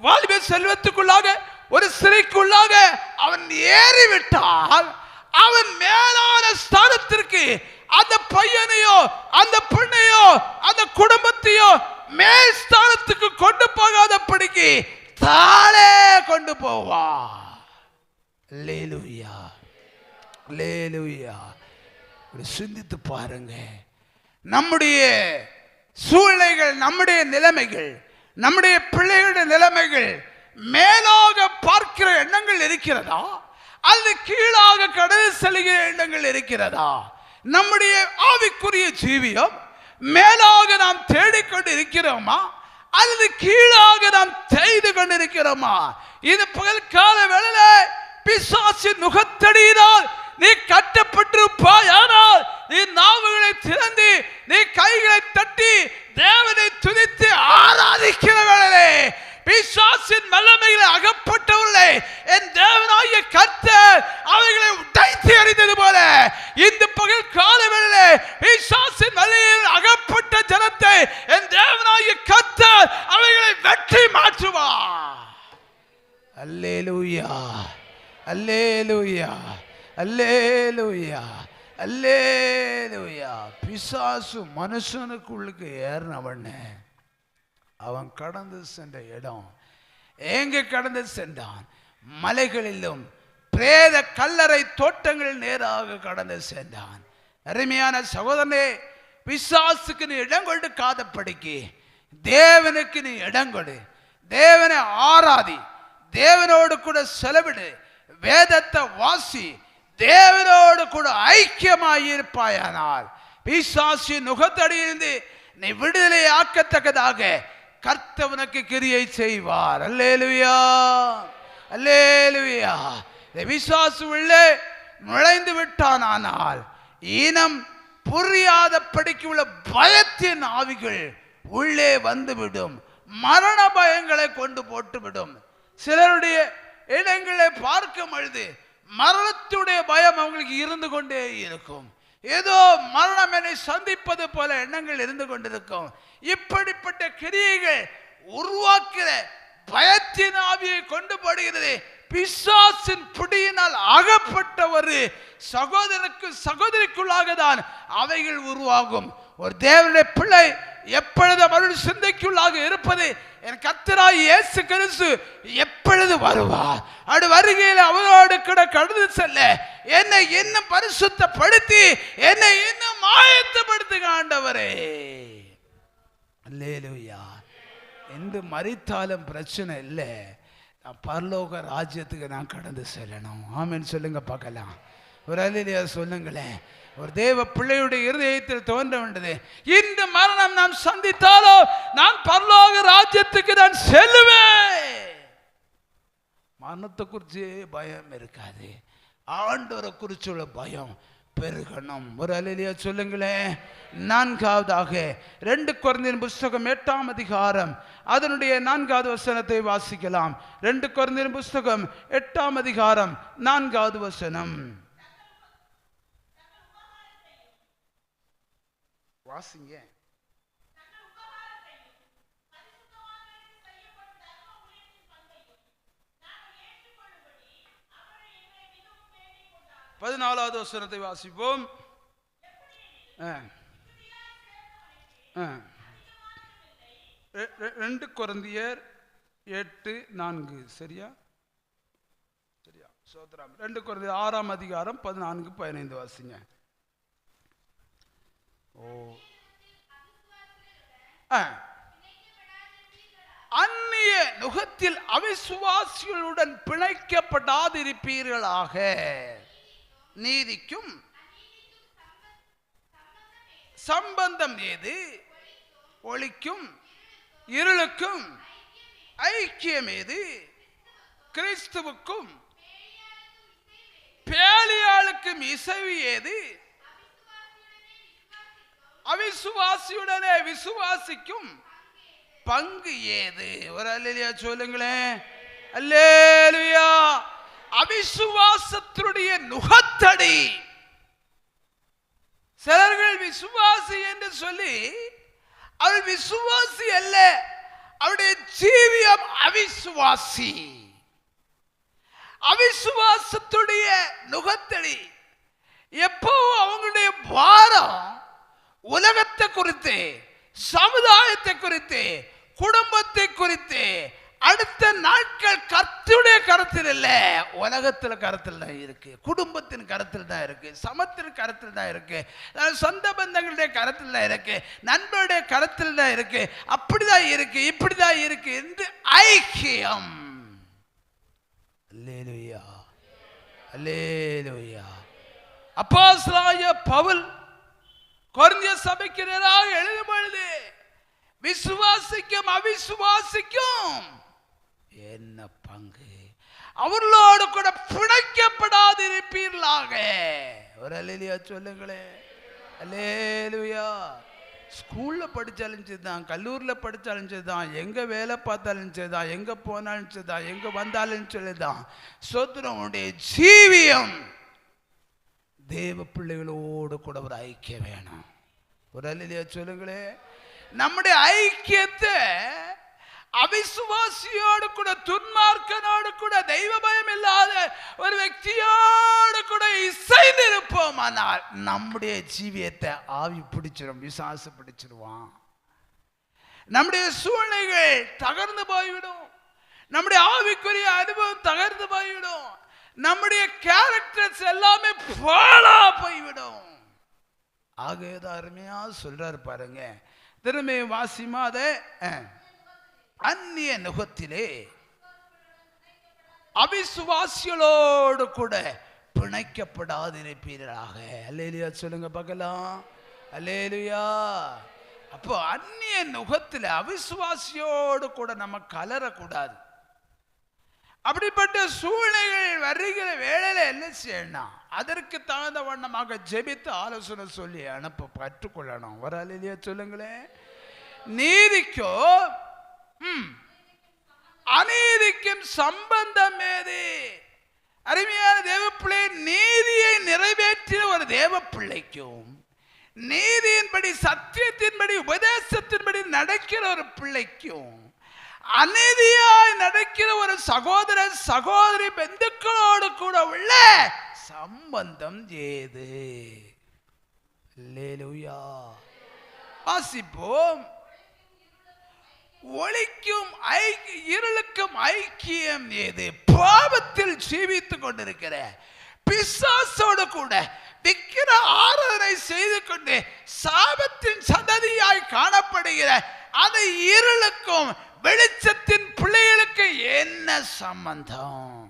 வாலிப செல்வத்துக்குள்ளாக, ஒரு சிறைக்குள்ளாக அவன் ஏறிவிட்டால் அவன் மேலான ஸ்தானத்திற்கு அந்த பையனையோ அந்த பெண்ணையோ அந்த குடும்பத்தையோ மேல் ஸ்தானத்துக்கு கொண்டு போகாதபடிக்கு தாளே கொண்டு போவா. அல்லேலூயா, அல்லேலூயா. சிந்தித்து பாருங்க, நம்முடைய சூழ்நிலைகள், நம்முடைய நிலைமைகள், நம்முடைய பிள்ளைகளுடைய நிலைமைகள் மேலாக பார்க்கிற எண்ணங்கள் இருக்கிறதா, அல்லது கீழாக கடந்து செல்கிற எண்ணங்கள் இருக்கிறதா? நம்முடைய ஆவிக்குரிய ஜீவியம் மேலாக நாம் தேடிக்கொண்டு இருக்கிறோமா, அல்லது கீழாக நாம் செய்து கொண்டிருக்கிறோமா? இது பகல் கால வேளையில பிசாசின் நுகத்தடியினால் நீ கட்டப்பட்டிருப்பாய். ஆனால் நீ நாவுகளை திறந்து நீ கைகளை தட்டி தேவனை துதித்து ஆராதிக்கிற வேளையிலே பிசாசின் வல்லமையிலே அகப்பட்டவர்களே என் தேவனாகிய கர்த்தர் அவைகளை உடைத்து எறிந்தது போல இந்த பகல் கால வேளையிலே பிசாசின் வலையில் அகப்பட்ட ஜனத்தை என் தேவனாகிய கர்த்தர் அவைகளை வெற்றி மாற்றுவார். அல்லேலூயா, அல்லேலூயா, அல்லேலூயா, அல்லேலூயா. பிசாசு மனுஷனுக்குள்ளுக்கு ஏறினவனே அவன் கடந்து சென்ற இடம் எங்கே கடந்து சென்றான்? மலைகளிலும் பிரேத கல்லறை தோட்டங்களில் நேராக கடந்து சென்றான். அருமையான சகோதரனே, பிசாசுக்கு நீ இடம் கொடுக்காதபடிக்கு தேவனுக்கு நீ இடம் கொடு. தேவனை ஆராதி, தேவனோடு கூட செலவிடு, வேதத்தை வாசி, தேவனோடு கூட ஐக்கியமாயிருப்பாயானால் பிசாசின் நுகத்தடியிலிருந்து நீ விடுதலை ஆக்கத்தக்கதாக கர்த்தர் உனக்கு கிரியை செய்வார். அல்லேலூயா, அல்லேலூயா. விசுவாசு உள்ளே நுழைந்து விட்டானால் இனம் புரியாதபடிக்கு உள்ள பயத்தின் ஆவிகள் உள்ளே வந்துவிடும். மரண பயங்களை கொண்டு போட்டுவிடும். சிலருடைய இடங்களை பார்க்கும் பொழுது மரணத்துடைய பயம் அவங்களுக்கு இருந்து கொண்டே இருக்கும். ஏதோ மரணம் என்னை சந்திப்பது போல எண்ணங்கள் இருந்து கொண்டிருக்கும். இப்படிப்பட்ட கிரியைகள் உருவாக்குற பயத்தின் ஆவியை கொண்டு போடுகிறது. பிசாசின் பிடியினால் அகப்பட்ட ஒரு சகோதரனுக்கு சகோதரிக்குள்ளாக தான் அவைகள் உருவாகும். ஒரு தேவனுடைய பிள்ளை எப்பொழுது அவருடைய சிந்தைக்குள்ளாக இருப்பது, என் கர்த்தராகிய இயேசு கிறிஸ்து எப்பொழுது வருவார், அப்படி வருகையில் அவரோடு கூட கடந்து செல்ல என்னை இன்னும் பரிசுத்தப்படுத்தி என்னை இன்னும் ஆயத்தப்படுத்துங்க ஆண்டவரே. அல்லேலூயா. எந்த மரித்தாலும் பிரச்சனை இல்லை, நான் பரலோக ராஜ்யத்துக்கு நான் கடந்து செல்லணும். ஆமென் சொல்லுங்க பார்க்கலாம். ஒரு அல்லேலூயா சொல்லுங்களேன். ஒரு தேவ பிள்ளையுடைய இருதயத்தில் தோன்ற வேண்டது, இந்த மரணம் நான் சந்தித்தாலோ நான் பரலோக ராஜ்யத்துக்கு நான் செல்லுவேன். மரணத்தை குறித்து பயம் இருக்காது, ஆண்டவரை குறிச்சுள்ள பயம் பெருகணும். ஒரு அல்லேலூயா சொல்லுங்களேன். நான்காவதாக 2 கொரிந்தியர் புஸ்தகம் 8ஆம் அதிகாரம் அதனுடைய 4வது வசனத்தை வாசிக்கலாம். 2 கொரிந்தியர் புஸ்தகம் 8ஆம் அதிகாரம் 4வது வசனம் வாசிங்க. பதினாலாவது வசனத்தை வாசிப்போம். 2 கொரிந்தியர் 8:4 சரியா? சரியா, சோத்ராம். 2 கொரிந்தியர் 6ஆம் அதிகாரம் 14-15 வாசிங்க. அந்நிய நுகத்தில் அவிசுவாசிகளுடன் பிணைக்கப்படாதிருப்பீர்களாக. நீதிக்கும் சம்பந்தம் ஏது? ஒளிக்கும் இருளுக்கும் ஐக்கியம் ஏது? கிறிஸ்துவுக்கும் பேலியாளுக்கும் இசைவு ஏது? அவிசுவாசியுடனே விசுவாசிக்கும் பங்கு ஏது? ஒரு அல்லேலூயா சொல்லுங்களேன். அல்லேலூயா. அவிசுவாசத்துடைய நுகத்தடி. சிலர்கள் விசுவாசி என்று சொல்லி அவர் விசுவாசி அல்ல, அவருடைய ஜீவியம் அவிசுவாசி. அவிசுவாசத்துடைய நுகத்தடி. எப்போ அவங்களுடைய பாரம் உலகத்தை குறித்து, சமுதாயத்தை குறித்து, குடும்பத்தை குறித்து, அடுத்த நாட்கள் கர்த்தருடைய கருத்தில் இல்ல, உலகத்துல கருத்தில் தான் இருக்கு, குடும்பத்தின் கருத்தில் தான் இருக்கு, சமத்தின் கருத்தில் தான் இருக்கு, சொந்த பந்தங்களுடைய கருத்தில் தான் இருக்கு, நண்பருடைய கருத்தில் தான் இருக்கு, அப்படிதான் இருக்கு, இப்படிதான் இருக்கு என்று ஐக்கியம். அல்லேலூயா, அல்லேலூயா. அப்போஸ்தலனாகிய பவுல் கொரிந்திய சபைக்கு நேராக எழுதும் பொழுது விசுவாசிக்கும் அவிசுவாசிக்கும் என்ன பங்கு? அவர்களோடு கூட பிணைக்கப்படாதிருப்பீர்களாக. ஒரு அல்லேலூயா சொல்லுங்களே. அல்லேலூயா. ஸ்கூல்ல படிச்சாலும் சரிதான், கல்லூரில படிச்சாலும் சரிதான், எங்க வேலை பார்த்தாலும் சரிதான், எங்க போனாலும் சரிதான், எங்க வந்தாலும் சரிதான், சோத்திரனுடைய ஜீவியம் தேவ பிள்ளைகளோடு கூட ஒரு ஐக்கியம் வேணும். ஒரு அல்லேலூயா சொல்லுங்களே. நம்முடைய ஐக்கியத்தை அவிசுவாசியோடு கூட, துன்மார்க்கனோடு கூட, தெய்வ பயம் இல்லாத ஒரு వ్యక్తిயோடு கூட இசைந்திருப்போம். ஆனால் நம்முடைய ஜீவியத்தை ஆவி பிடிச்சிடும், விசுவாச பிடிச்சிருவான். நம்முடைய சூழ்நிலைகள் தகர்ந்து போய்விடும், நம்முடைய ஆவிக்குரிய அனுபவம் தகர்ந்து போய்விடும், நம்முடைய கேரக்டர்ஸ் எல்லாமே பாழா போய்விடும். ஆகேதான் அருமையா சொல்றாரு பாருங்க. திரும்பி வாசிமா. அதை அந்நிய நுகத்திலே அவிசுவாசிகளோடு கூட பிணைக்கப்படாதிருப்பீர்களாக. அல்லேலூயா சொல்லுங்க பார்க்கலாம். அல்லேலூயா. அப்போ அந்நிய நுகத்தில் அவிசுவாசியோடு கூட நம்ம கலரக்கூடாது. அப்படிப்பட்ட சூழ்நிலைகள் வருகிற வேளையில என்ன செய்யணும்? அதற்கு தகுந்த வண்ணமாக ஜெபித்து ஆலோசனை சொல்லி அனுப்ப கற்றுக்கொள்ளணும். ஒரு அல்லேலூயா சொல்லுங்களேன். நீதிக்கும் அநீதிக்கும் சம்பந்தம் ஏது? அருமையான தேவ பிள்ளை, நீதியை நிறைவேற்றின ஒரு தேவ பிள்ளைக்கும் நீதியின்படி சத்தியத்தின்படி உபதேசத்தின்படி நடக்கிற ஒரு பிள்ளைக்கும் அநீதியாய் நடக்கிற ஒரு சகோதர சகோதரி பந்துக்களோடு கூட உள்ள சம்பந்தம் ஏது? அல்லேலூயா. வாசிப்போம். ஒளிக்கும் இருளுக்கும் ஐக்கியம் ஏது? பாவத்தில் ஜீவித்துக் கொண்டிருக்கிற பிசாசோடு கூட விக்கிர ஆராதனை செய்து கொண்டு சாபத்தின் சந்ததியாய் காணப்படுகிற அந்த இருளுக்கும் வெளிச்சத்தின் பிள்ளைகளுக்கு என்ன சம்பந்தம்?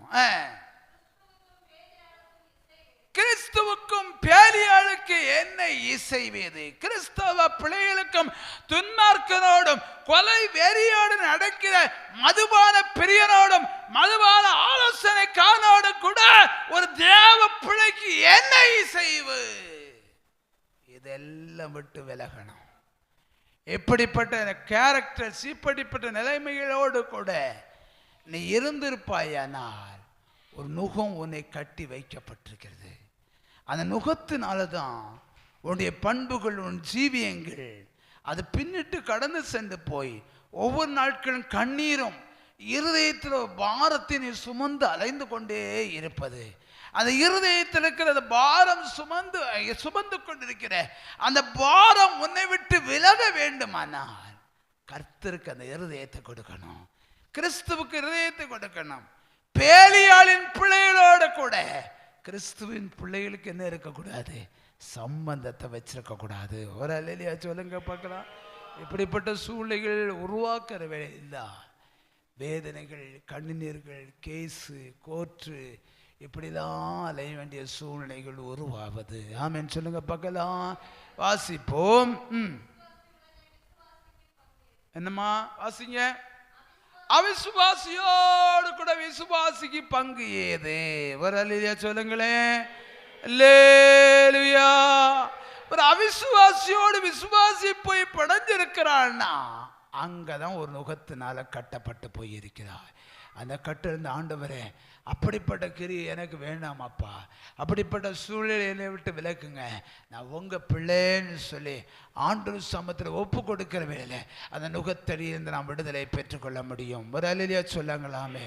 கிறிஸ்துவுக்கும் பேலியாளுக்கு என்ன இசைவேது? கிறிஸ்தவ பிள்ளைகளுக்கும் துன்மார்க்கனோடும் கொலை வெறியோடு நடக்கிற மதுபான பிரியனோடும் மதுபான ஆலோசனைக்கானோடு கூட ஒரு தேவ பிள்ளைக்கு என்ன இசைவு? இதெல்லாம் விட்டு விலகணும். எப்படிப்பட்ட கேரக்டர்ஸ், இப்படிப்பட்ட நிலைமைகளோடு கூட நீ இருந்திருப்பாயானால் ஒரு நுகம் உன்னை கட்டி வைக்கப்பட்டிருக்கிறது. அந்த நுகத்தினால தான் உன்னுடைய பண்புகள், உன் ஜீவியங்கள் அது பின்னிட்டு கடந்து சென்று போய் ஒவ்வொரு நாட்களும் கண்ணீரும் இருதயத்தில் பாரத்தை நீ சுமந்து அலைந்து கொண்டே இருப்பது. அந்த இருதயத்தில் இருக்கிற பாரம் சுமந்து கொண்டிருக்கிற அந்த பாரம் உன்னை விட்டு விலக வேண்டுமானால் கர்த்தருக்கு அந்த இருதயத்தை கொடுக்கணும். கிறிஸ்துவுக்கு இருதயத்தை கொடுக்கணும். பேலியாளின் பிள்ளைகளோடு கூட கிறிஸ்துவின் பிள்ளைகளுக்கு என்ன இருக்கக்கூடாது? சம்பந்தத்தை வச்சிருக்க கூடாது. ஒரு அல்லேலூயா சொல்லுங்க பார்க்கலாம். இப்படிப்பட்ட சூழ்நிலைகள் உருவாக்குற வேலை வேதனைகள், கண்ணீர்கள், கேஸு, கோர்ட்டு, இப்படிலாம் அலைய வேண்டிய சூழ்நிலைகள் உருவாவது. ஆமென் சொல்லுங்க பார்க்கலாம். வாசிப்போம். என்னம்மா வாசிங்க. அவிசுவாசியோடு கூட விசுவாசிக்கு பங்கு ஏது? ஒரு அல்லேலூயா சொல்லுங்களேன். அல்லேலூயா. ஒரு அவிசுவாசியோடு விசுவாசி போய் படைஞ்சிருக்கிறான்னா அங்கதான் ஒரு நுகத்தினால கட்டப்பட்டு போயிருக்கிறார். அந்த கட்டிருந்த ஆண்டவரே, அப்படிப்பட்ட கிரி எனக்கு வேண்டாம் அப்பா, அப்படிப்பட்ட சூழ்நிலையை விட்டு விலக்குங்க, நான் உங்க பிள்ளைன்னு சொல்லி ஆண்டவர் சமத்தில் ஒப்பு கொடுக்கிற வேலை அந்த நுகத்தடியிலிருந்து நாம் விடுதலை பெற்றுக்கொள்ள முடியும். ஒரு அல்லேலூயா சொல்லாங்களாமே.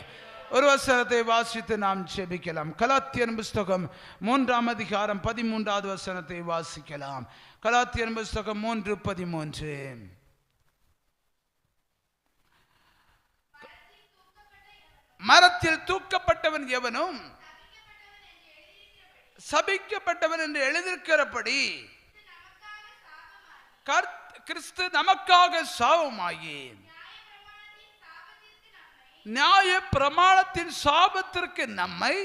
ஒரு வசனத்தை வாசித்து நாம் ஜெபிக்கலாம். கலாத்தியர் புஸ்தகம் 3ஆம் அதிகாரம் 13வது வசனத்தை வாசிக்கலாம். கலாத்தியர் புஸ்தகம் 3:13. மரத்தில் தூக்கப்பட்டவன் எவனும் சபிக்கப்பட்டவன் என்று எழுதியிருக்கிறபடி கிறிஸ்து நமக்காக சாபமாகி நியாய பிரமாணத்தின் சாபத்திற்கு நம்மை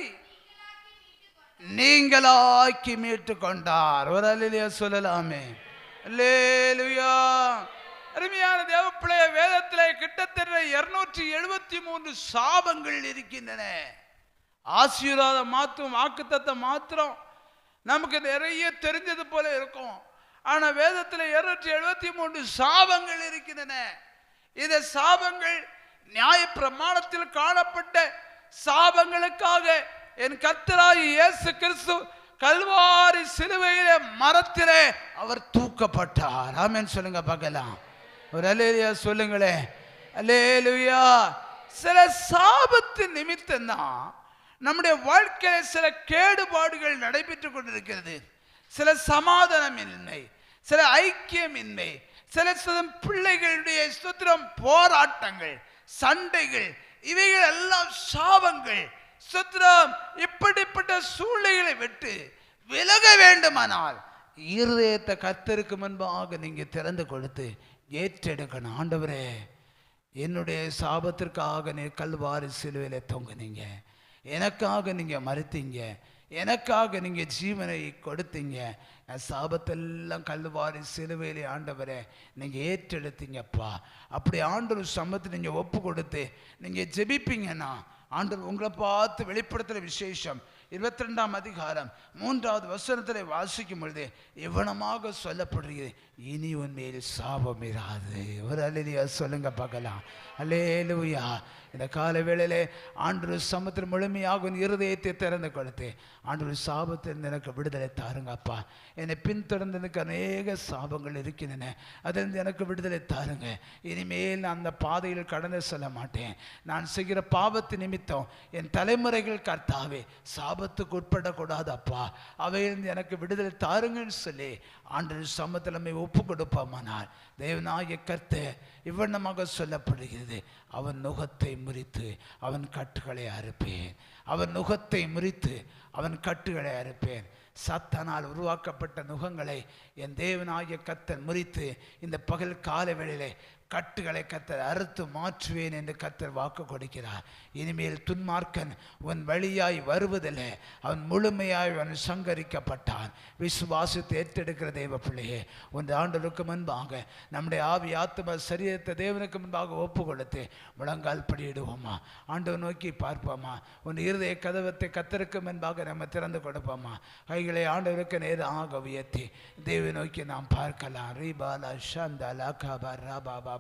நீங்களாக்கி மீட்டு கொண்டார். ஒரு அல்லேலூயா சொல்லலாமே. அல்லேலூயா. அருமையான தேவப்பிள்ளைய, வேதத்திலே கிட்டத்தட்ட 273 சாபங்கள் இருக்கின்றன. ஆசீர்வாதம் மாத்திரம், வாக்குத்தத்தை மாத்திரம் நமக்கு நிறைய தெரிஞ்சது போல இருக்கும். ஆனா வேதத்தில் 273 சாபங்கள் இருக்கின்றன. இந்த சாபங்கள் நியாய பிரமாணத்தில் காணப்பட்ட சாபங்களுக்காக என் கர்த்தராகிய இயேசு கிறிஸ்து கல்வாரி சிலுவையிலே மரத்திலே அவர் தூக்கப்பட்டார். ஆமென் சொல்லுங்க பார்க்கலாம். ஒரு அல்லேலூயா சொல்லுங்களே. அல்லேலூயா. சில சாபத்தின் நிமித்தம் தான் நம்முடைய வாழ்க்கையில சில கேடுபாடுகள் நடைபெற்று கொண்டிருக்கிறது. சில சமாதானமின்மை, சில ஐக்கியமின்மை, சில பிள்ளைகளுடைய சுத்திரம் போராட்டங்கள், சண்டைகள், இவைகள் எல்லாம் சாபங்கள். சுத்திரம். இப்படிப்பட்ட சூழ்நிலைகளை விட்டு விலக வேண்டுமானால் இருதயத்தை கர்த்தருக்கு முன்பாக நீங்க திறந்து கொடுத்து ஏற்றெடுக்கணும். ஆண்டவரே, என்னுடைய சாபத்திற்காக நீ கல்வாரி சிலுவையில தொங்குனீங்க, எனக்காக நீங்க மறுத்தீங்க, எனக்காக நீங்க ஜீவனை கொடுத்தீங்க, சாபத்தெல்லாம் கல்வாரி சிலுவையிலே ஆண்டவரே நீங்க ஏற்றெடுத்தீங்கப்பா. அப்படி ஆண்டவர் சமத்தை நீங்க ஒப்பு கொடுத்து நீங்க ஜெபிப்பீங்கன்னா ஆண்டவர் உங்களை பார்த்து வெளிப்படுத்துகிற விசேஷம் 22ஆம் அதிகாரம் 3வது வசனத்தில் வாசிக்கும் பொழுது எவ்வளமாக சொல்லப்படுகிறது, இனி உன் மேல் சாபம் இராது. ஒரு அல்லேலூயா சொல்லுங்க பார்க்கலாம். அல்லேலூயா. இந்த கால வேளையிலே ஆண்டவர் சமுத்திரம் முழுமையாக உன் இருதயத்தை திறந்து கொடுத்து, ஆண்டவர் சாபத்திலிருந்து எனக்கு விடுதலை தாருங்கப்பா, என்னை பின்தொடர்ந்து எனக்கு அநேக சாபங்கள் இருக்கின்றன, அதிலிருந்து எனக்கு விடுதலை தாருங்க. இனிமேல் நான் அந்த பாதையில் கடந்து செல்ல மாட்டேன். நான் செய்கிற பாவத்து நிமித்தம் என் தலைமுறைகள் கர்த்தாவே சாபத்துக்கு உட்படக்கூடாது அப்பா, அவையிலிருந்து எனக்கு விடுதலை தாருங்கன்னு சொல்லி ஆண்டவர் சமத்திலமை ஒப்பு கொடுப்போமானால் தேவனாகிய கர்த்தர் இவ்வண்ணமாக சொல்லப்படுகிறது, அவன் நுகத்தை முறித்து அவன் கட்டுகளை அறுப்பேன். அவன் நுகத்தை முறித்து அவன் கட்டுகளை அறுப்பேன். சத்தானால் உருவாக்கப்பட்ட நுகங்களை என் தேவனாகிய கர்த்தர் முறித்து இந்த பகல் கால வேளையிலே கட்டுகளை கர்த்தர் அறுத்து மாற்றுவேன் என்று கர்த்தர் வாக்கு கொடுக்கிறார். இனிமேல் துன்மார்க்கன் உன் வழியாய் வருவதில்லை, அவன் முழுமையாய் அவன் சங்கரிக்கப்பட்டான். விசுவாசத்தை ஏற்றெடுக்கிற தேவ பிள்ளையே, ஒன்று ஆண்டவருக்கு முன்பாக நம்முடைய ஆவி ஆத்ம சரீரத்தை தேவனுக்கு முன்பாக ஒப்பு கொடுத்து முழங்கால் படியிடுவோமா, ஆண்டவர் நோக்கி பார்ப்போமா, உன் இருதய கதவத்தை கர்த்தருக்கு முன்பாக நம்ம திறந்து கொடுப்போமா, கைகளை ஆண்டவருக்கு நேராக உயர்த்தி தேவ நோக்கி நாம் பார்க்கலாம். ரீபாலா ஷந்தாலா கபரா பாபா.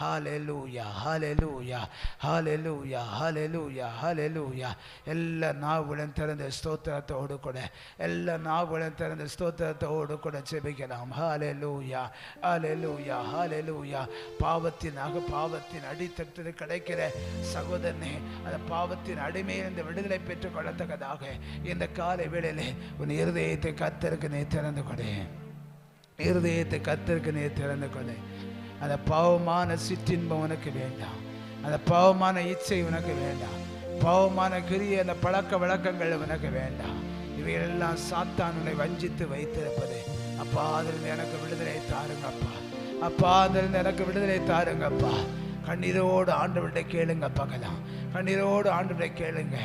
ஹalleluya hallelujah hallelujah hallelujah hallelujah. எல்லா நாவுகளும் திறந்த ஸ்தோத்திரத்தோடு கூட, எல்லா நாவுகளும் திறந்த ஸ்தோத்திரத்தோடு கூட ஜெபிக்கலாம். ஹalleluya hallelujah hallelujah. பாவத்தின் அடித்தட்டில் கிடைக்கிற சகோதரனே, அந்த பாவத்தின் அடிமையிலிருந்து விடுதலை பெற்றுக் கொள்ளத்தக்கதாக இந்த காலை வேளையிலே உன் இருதயத்தை கர்த்தருக்கு நீ திறந்து கொடு. இருதயத்தை கர்த்தருக்கு நீ திறந்து கொடு. அந்த பாவமான சிற்றின்பம் உனக்கு வேண்டாம், அந்த பாவமான இச்சை உனக்கு வேண்டாம், பாவமான கிரிய அந்த பழக்க வழக்கங்கள் உனக்கு வேண்டாம். இவையெல்லாம் சாத்தான் உன்னை வஞ்சித்து வைத்திருப்பது. அப்பா அதிலிருந்து எனக்கு விடுதலை தாருங்கப்பா, அப்பா அதிலிருந்து எனக்கு விடுதலை தாருங்கப்பா. கண்ணீரோடு ஆண்டவர்கிட்ட கேளுங்க பார்க்கலாம், கண்ணீரோடு ஆண்டவரை கேளுங்க.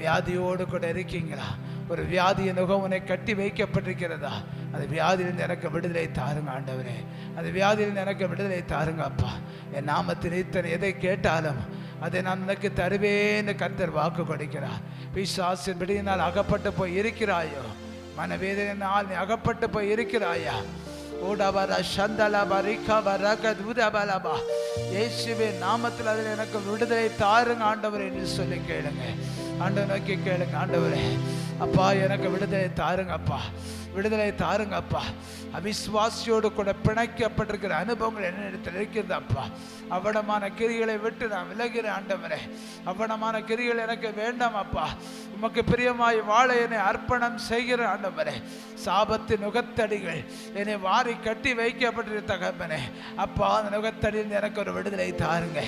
வியாதியோடு கூட இருக்கீங்களா? ஒரு வியாதிய நுகம் உன்னை கட்டி வைக்கப்பட்டிருக்கிறதா? அந்த வியாதியிலிருந்து எனக்கு விடுதலை தாருங்க ஆண்டவரே, அந்த வியாதியிலிருந்து எனக்கு விடுதலை தாருங்க அப்பா. என் நாமத்தில் இத்தனை எதை கேட்டாலும் அதை நான் உனக்கு தருவேன்னு கர்த்தர் வாக்கு கொடுக்கிறார். பிசாசின் பிடியினால் அகப்பட்டு போய் இருக்கிறாயோ, மனவேதனையினால் நீ அகப்பட்டு போய் இருக்கிறாயா? இயேசுவின் நாமத்தில் அதில் எனக்கு விடுதலை தாருங்க ஆண்டவரே என்று சொல்லி கேளுங்க. ஆண்டவர் நோக்கி கேளுங்க, ஆண்டவரே அப்பா எனக்கு விடுதலை தாருங்க அப்பா, விடுதலை தாருங்க அப்பா. அவிசுவாசியோடு கூட பிணைக்கப்பட்டிருக்கிற அனுபவங்கள் என்னிடத்தில் இருக்கிறது அப்பா. அவனமான கிரிகளை விட்டு நான் விலகிறேன் ஆண்டவரே, அவனமான கிரிகள் எனக்கு வேண்டாம் அப்பா. உமக்கு பிரியமாய் வாழ என்னை அர்ப்பணம் செய்கிற ஆண்டவரே. சாபத்தின் நுகத்தடிகள் என்னை வாரி கட்டி வைக்கப்பட்டிருக்க தகப்பனே அப்பா, அந்த நுகத்தடியில் எனக்கு ஒரு விடுதலை தாருங்க,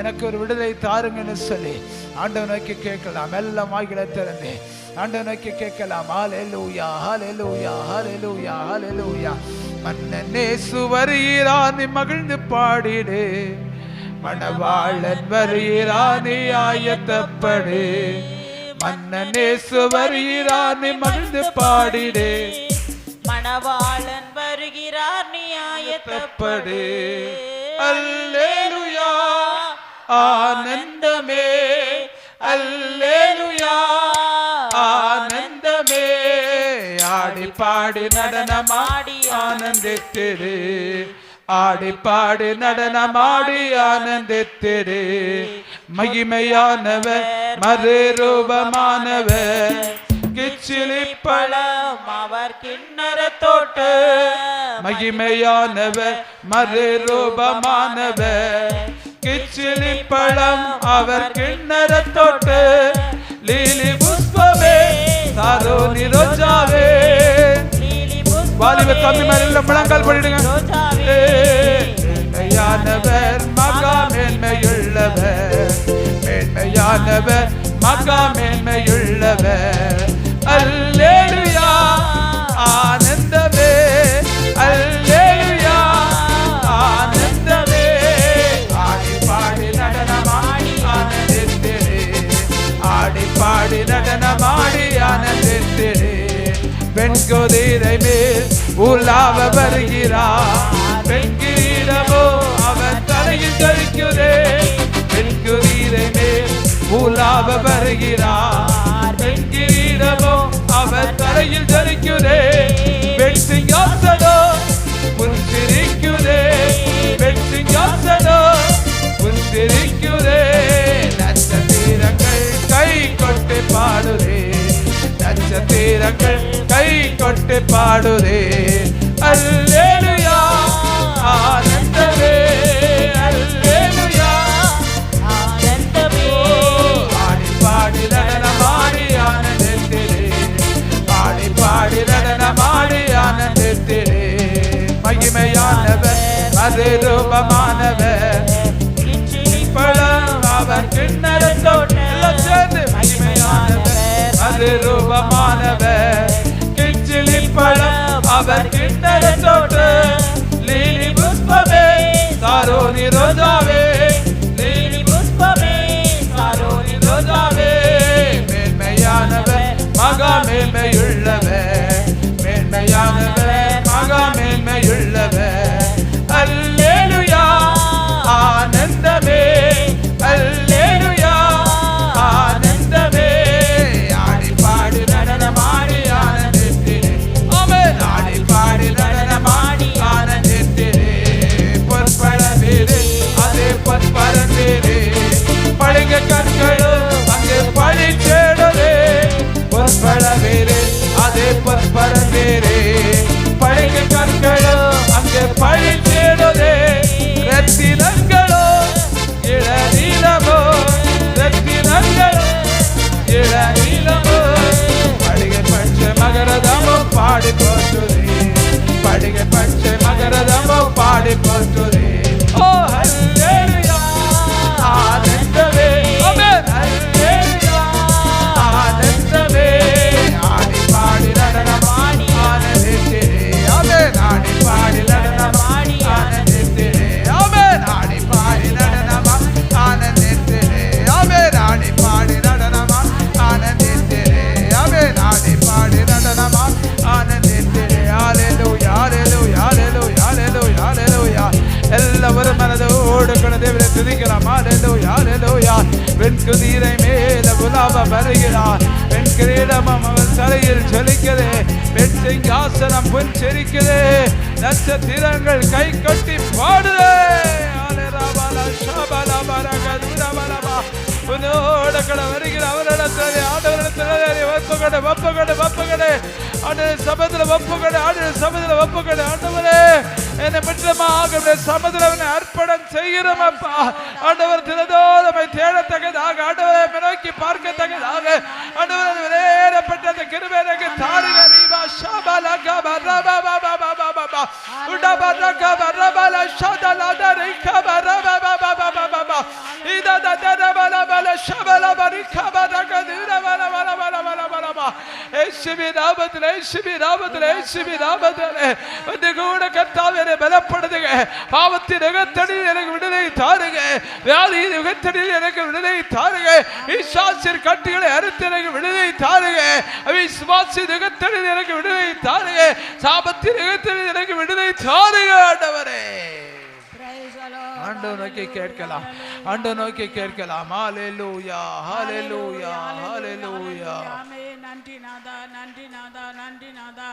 எனக்கு ஒரு விடுதலை தாருங்கன்னு சொல்லி ஆண்டவர் நோக்கி கேட்கலாம். எல்லாம் வாய்களை திறந்து ஆண்டவர் நோக்கி கேட்கலாம். ஹalleluya hallelujah hallelujah hallelujah. மன்னனே வருகிறான் நீ மகிழ்ந்து பாடிடு, மணவாளன் வருகிறான் நீ ஆயத்தப்படு. மன்னனே வருகிறான் நீ மகிழ்ந்து பாடிடு, மணவாளன் வருகிறார் நீ ஆயத்தப்படு. அல்லேலூயா ஆனந்தமே, அல்லேலூயா ஆனந்தமே. ஆடி பாடி நடனமாடி ஆனந்தித்திரு, ஆடி பாடி நடனமாடி ஆனந்தித்திரு. மகிமையானவர் மறுரூபமானவர், கிச்சிலி பழம் அவர் கிண்ணற தோட்டு. மகிமையானவர் மறுரூபமானவர், கிச்சிலி பழம் அவர் கிண்ணற தோட்டு. லீலி புஷ்பமே சாரோனி ரோஜாவே, வாலிப தம்பி மேல முழங்கால் படிடுங்க. மேன்மையானவர் மகா மேன்மையுள்ளவர், மேன்மையானவர் மகா மேன்மையுள்ளவர். அல்லேலூயா ஆனந்தமே, அல்லேலூயா ஆனந்தமே. ஆடி பாடி நடனமாடி ஆனந்தித்திரு, ஆடி பாடி நடனமாடி ஆனந்தித்திரு. பெண் குதிரை மேல் உலாவ வருகிறார், பெண் கிரீடமோ அவன் தலையில் தரிக்குதே. பெண் குதிரை மேல் உலாவ அவர் வருகிறார். வெண் கிரீடமோ அவர் தலையில் தரிக்குதே, வெண் சிங்காசனம் புன்சிரிக்குதே, வெண் சிங்காசனம் புன்சிரிக்குதே. நட்சத்திரங்கள் கை கொட்டு பாடுதே, நட்சத்திரங்கள் கை கொட்டு பாடுதே. அல்லேலூயா ஆனந்தமே, அல்லேலூயா ஆனந்தமே. பாடி பாடி நடனமாடி ஆனந்தத்திலே, பாடி பாடி நடனமாடி ஆனந்தத்திலே. மகிமையானவர் மறுரூபமானவர், பழம் அவர் கிண்ணறத்தோடு எல்லாம் சேர்ந்து. மகிமையானவர் மறுரூபமானவர், கிச்சிலி பழம் அவர் கிண்ணறத்தோடு. லீலி புஷ்பமே சாரோனி ரோஜாவே, லீலி புஷ்பமே சாரோனி ரோஜாவே. மேன்மையானவர் மகா மேன்மையுள்ளவர், மேன்மையானவர் மகா மேன்மையுள்ளவர். அல்லேலூயா ஆனந்தமே, அல்லேலூயா ஆனந்தமே. ஆடி பாடி நடனமாடி ஆனந்தத்திலே, ஆமென். ஆடி பாடி நடனமாடி ஆனந்தத்திலே. பொற்பழவேறு அதே பொற்பரந்தேரே, பளிங்கு கற்களும் அங்கே பளிச்சேடுதே. பொற்பழவேறு அதே பொற்பரந்தேரே, பளிங்கு கற்களும் அங்கே பளிச்சேடுதே. ரத்தினங்களோ இளநீலமோ, ரத்தினங்களோ இளநீலமோ. பளிங்கு பச்சை மகரதமோ பாடி போற்றுதே, பளிங்கு பச்சை மகரதமோ பாடி போற்றுதே. ஓ அல்லேலூயா ஆனந்தமே, ஆமென். அல்லேலூயா ஆனந்தமே. ஆடி பாடி நடனமாடி ஆனந்தத்திலே, ஆமென். ஆடி பாடி நடனமாடி ஆனந்தத்திலே, ஆமென். ஆடி பாடி நடனமா ஆனந்தத்திலே, ஆமென். ஆடி பாடி நடனமா ஆனந்தத்திலே, ஆமென். ஆடி பாடி நடனமா ஆனந்தத்திலே. ஹalleluya ஹalleluya ஹalleluya ஹalleluya ஹalleluya. எல்லாரும் மனதோடு தேவனை துதிக்கலாம். ஹalleluya ஹalleluya. வெண் குதிரை மேல உலாவ வருகிறார், வெண் கிரீடமும் அவர் தலையில் ஜொலிக்குதே, வெண் சிங்காசனம் புன்சிரிக்குதே. நட்சத்திரங்கள் கை கொட்டி பாடுதே. உன்னோட கடை வருகிற அவரிடத்திலே, ஆண்டவரிடத்திலே ஒப்புக்கொடு ஒப்புக்கொடு ஒப்புக்கொடு. ஆண்டு சபத்துல ஒப்புக்கொடு, ஆண்டு சபத்துல ஒப்புக்கொடு. ஆண்டவரே என்னை முற்றமாக சமுதிரவனை அர்ப்பணம் செய்கிறோம் அப்பா. ஆண்டவர் தினதோறுமை தேடத்தக்கதாக, ஆண்டவரை நோக்கி பார்க்கத்தக்கதாக, ஆண்டவர் விளையாடப்பட்ட அந்த கிருபைக்கு தாருக. ரீபா ஷாபாலா கபா ரபா பாபா பாபா பாபா உடபா ரகபா ரபாலா ஷாதலா தரிகா ரபா பாபா பாபா பாபா இதா தரபாலா பாலா ஷாபாலா பரிகா ரகா திரபாலா பாலா பாலா பாலா பாலா. இயேசுவே நாமத்திலே, இயேசுவே நாமத்திலே, இயேசுவே நாமத்திலே வந்து கூட கர்த்தாவே பலப்படுத்துங்க. பாவத்தின் நுகத்தடியில் எனக்கு விடுதலை தாருங்க, வியாதியின் நுகத்தடியில் எனக்கு விடுதலை தாருங்க. விசுவாசின் கட்டுகளை அறுத்து எனக்கு விடுதலை தாருங்க. விசுவாசி நுகத்தடியில் எனக்கு விடுதலை தாருங்க. சாபத்தின் நுகத்தடியில் எனக்கு விடுதலை தாருங்க. ஆண்டவரே ஆண்டவர் நோக்கி கேட்கலாம், ஆண்டவர் நோக்கி கேட்கலாம். ஹalleluya ஹalleluya ஹalleluya. நன்றி நாதா, நன்றி நாதா, நன்றி நாதா,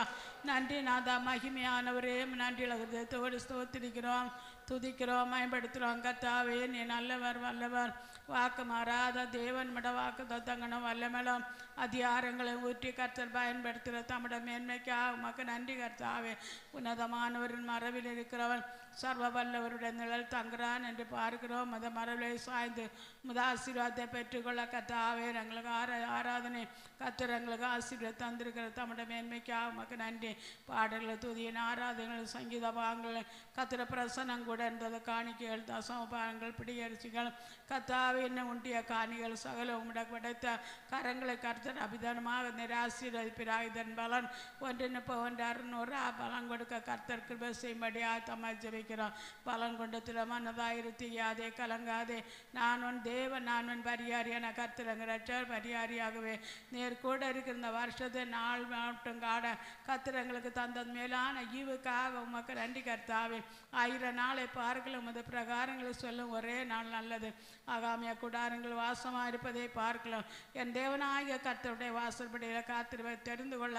நன்றி நாதா. மகிமையானவரே நன்றி ஹிருதயத்தோடு ஸ்தோத்திரிக்கிறோம், துதிக்கிறோம், மேம்படுத்துகிறோம். கர்த்தாவே நீ நல்லவர் வல்லவர், வாக்கு மாறாத தேவன். மட வாக்கு தத்தங்கணும் வல்லமலம் அதிகாரங்களை ஊற்றி கர்த்தர் பயன்படுத்துகிற தம்முடைய மேன்மைக்காக உமக்கு நன்றி. கர்த்தாவே உன்னதமானவரின் மரபில் இருக்கிறவன் சர்வ வல்லவருடைய நிழல் தங்குறான் என்று பார்க்கிறோம். மத மரபிலை சாய்ந்து முதாசீர்வாதத்தை பெற்றுக்கொள்ள கர்த்தாவே எங்களுக்கு ஆராதனை கர்த்தர் எங்களுக்கு ஆசீர்வாதம் தந்திருக்கிற தம்முடைய மேன்மைக்காக உமக்கு நன்றி. பாடல்களை துதியின் ஆராதனைகள் சங்கீத பாகங்கள் கர்த்தர பிரசனம் கூட இருந்தது. காணிக்கைகள் தசம பாகங்கள் பிடியரிசிகள் கர்த்தாவே என்ன உண்டிய காணிகள் சகல உம்மிட படைத்த கரங்களை கர்த்தர் கர்த்தர் அபிதானமாக நிராசீர்வதிப்பிறாக இதன் பலன் 1:600 பலன் கொடுக்க கர்த்தர் கிருபை செய்யும்படியாக தம்மை ஜெபிக்கிறோம். பலன் கொண்ட திறமானதாயிரு யாதே கலங்காதே, நான் உன் தேவன், நான் உன் பரிகாரியான கர்த்தரங்க ரட்சர் பரிகாரியாகவே நேர் கூட இருக்கிற இந்த வருஷத்தை நாள் மட்டும் காட கர்த்தரங்களுக்கு தந்தது மேலான ஈவுக்காக உமக்கு நன்றி கர்த்தாவே. 1000 நாளை பார்க்கலாம் உமது பிரகாரங்களை சொல்லும் ஒரே நாள் நல்லது. ஆகாமிய கூடாரங்கள் வாசமாக இருப்பதை பார்க்கலாம். என் தேவனாகிய கர்த்தருடைய வாசற்படியில் காத்திருப்பை தெரிந்து கொள்ள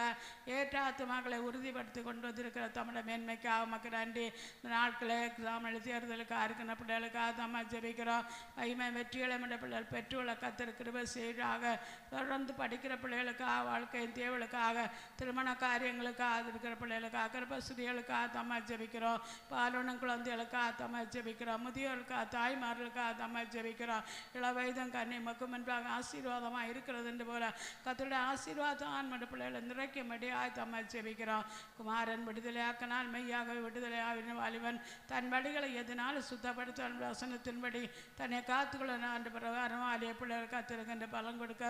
ஏற்ற ஆத்துமாக்களை உறுதிப்படுத்தி கொண்டு வந்திருக்கிற தமிழை மேன்மைக்காக உமக்கு நன்றி. இந்த நாட்களே தமிழ் தேர்தலுக்காக இருக்கிற பிள்ளைகளுக்காக தம்மை ஜெபிக்கிறோம். மகிமை வெற்றிகளை என்ற பிள்ளைகள் பெற்றுள்ள கர்த்தர் கிருபை செய்தாக தொடர்ந்து படிக்கிற பிள்ளைகளுக்காக, வாழ்க்கையின் தேவைகளுக்காக, திருமண காரியங்களுக்காக இருக்கிற பிள்ளைகளுக்காக, கர்ப்பஸ்திரிகளுக்காக தம்மை ஜெபிக்கிறோம். பாலுணம் குழந்தைகளுக்காக தம்மை ஜெபிக்கிறோம். முதியோருக்காக, தாய்மார்களுக்காக தம்மை ஜெபிக்கிறோம். இளவயதும் கண்ணி மக்கும் என்பாக ஆசீர்வாதமாக இருக்கிறது என்று போல கர்த்தருடைய ஆசீர்வாதம் ஆண்மட பிள்ளைகளை நிறைக்கும்படியாய் தம்மை ஜெபிக்கிறோம். குமாரன் விடுதலையாக்கினால் மெய்யாகவே விடுதலையாவின் வாலிபன் தன் வழிகளை எதனாலும் சுத்தப்படுத்த வசனத்தின்படி தன்னை காத்துக்கொள்ள ஆண்டு பிரகாரம் வாலிய பிள்ளைகள் கத்திருக்கின்ற பலன் கொடுக்க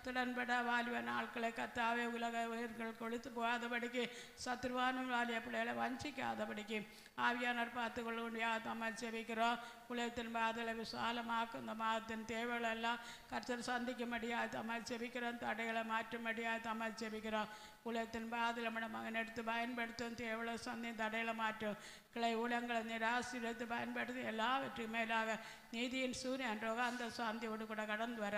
திடன்பட வாலிப நாட்களை கத்தாவே உலக உயிர்கள் கொளுத்து போகாதபடிக்கு சத்ருவானும் வாலிய பிள்ளைகளை வஞ்சிக்காதபடிக்கு ஆவியானர் பார்த்துக்கொள்ள முடியாது தம்மை ஜெபிக்கிறோம். உலகத்தின் பாதலை விசாலமாக்கும் இந்த மாதத்தின் தேவைகள் எல்லாம் கர்த்தர் சந்திக்கும்படியாக தம்மை ஜெபிக்கிறோம். தடைகளை மாற்றும்படியாக தம்மை ஜெபிக்கிறோம். உலகத்தின் பாதலை நம்ம மகன் எடுத்து பயன்படுத்தும் தேவைகளை சந்தி தடைகளை மாற்றும் கிளை ஊழங்களை நிராசீர்வதித்து பயன்படுத்தி எல்லாவற்றையும் மேலாக நீதியின் சூரியன் ரோகாந்த சாந்தியோடு கூட கடந்து வர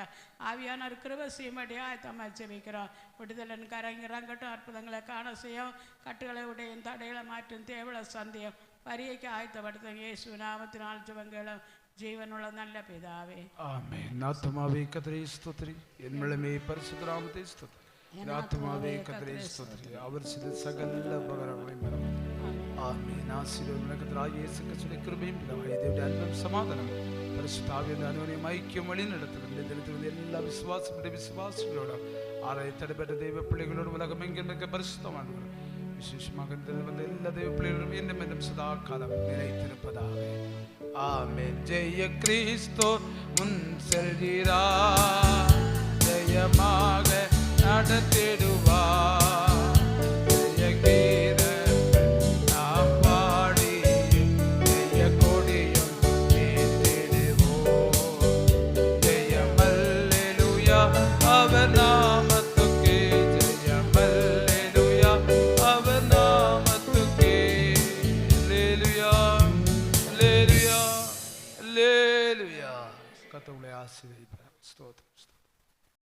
ஆவியானர் கிருபை செய்யும்படியாக தம்மை ஜெபிக்கிறோம். விடுதலன் கரங்கிறங்கட்டும், அற்புதங்களை காண செய்யும், கட்டுகளை உடைய தடைகளை மாற்றும் தேவைகளை சந்தியும் பரியைக்கு ஆயத்தப்படுத்தும். இயேசு நாமத்தினால் ஜெபங்களும் ஜீவனுள்ள நல்ல பிதாவே ஆமென். ஆத்துமாவே கர்த்தரை ஸ்தோத்திரி, என் மேலுமே பரிசுத்த நாமத்தை ஸ்தோத்திரி. ஆத்துமாவே கர்த்தரை ஸ்தோத்திரி, அவர் செய்த சகல உபகாரங்களையும் மறவாதே. ஆமென். ஆசீர்வாதம் கர்த்தராகிய இயேசு கிறிஸ்துவின் கிருபையும் பிதாவாகிய தேவனுடைய அன்பும் சமாதானம் பரிசுத்த ஆவியின் அன்பினையும் ஐக்கியம் வழி நடத்துகிறது. எல்லா விசுவாசிகளோட ஆராய தடைபெற்ற தெய்வ பிள்ளைகளோடு உலகம் எங்கிருந்த இருக்க பரிசுத்தமானவர்கள் விசேஷமாக வந்த எல்லா தெய்வ பிள்ளைகளும் என்னும் என்னும் சதா காலம் நிலைத்திருப்பதாக. ஆமென். ஜெய கிறிஸ்து முன் செல்கிறார், ஜெயமாக நடத்திடுவார். ஜெய கீதங்கள் நாம் பாடி ஜெய கொடியும் ஏற்றிடுவோம். ஜெயம் அல்லேலூயா அவர் நாமத்துக்கே, ஜெயம் அல்லேலூயா அவர் நாமத்துக்கே. அல்லேலூயா அல்லேலூயா அல்லேலூயா. கர்த்தர் உங்களை ஆசீர்வதிப்பார். ஸ்தோத்திரம்.